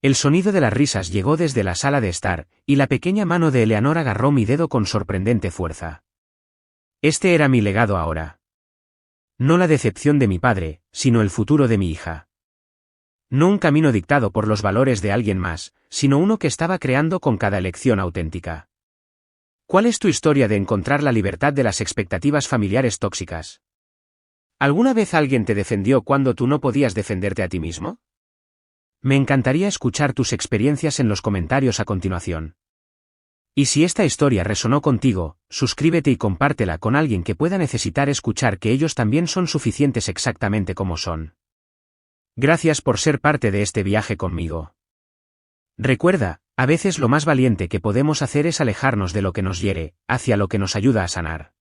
El sonido de las risas llegó desde la sala de estar, y la pequeña mano de Eleanor agarró mi dedo con sorprendente fuerza. Este era mi legado ahora. No la decepción de mi padre, sino el futuro de mi hija. No un camino dictado por los valores de alguien más, sino uno que estaba creando con cada elección auténtica. ¿Cuál es tu historia de encontrar la libertad de las expectativas familiares tóxicas? ¿Alguna vez alguien te defendió cuando tú no podías defenderte a ti mismo? Me encantaría escuchar tus experiencias en los comentarios a continuación. Y si esta historia resonó contigo, suscríbete y compártela con alguien que pueda necesitar escuchar que ellos también son suficientes exactamente como son. Gracias por ser parte de este viaje conmigo. Recuerda, a veces lo más valiente que podemos hacer es alejarnos de lo que nos hiere, hacia lo que nos ayuda a sanar.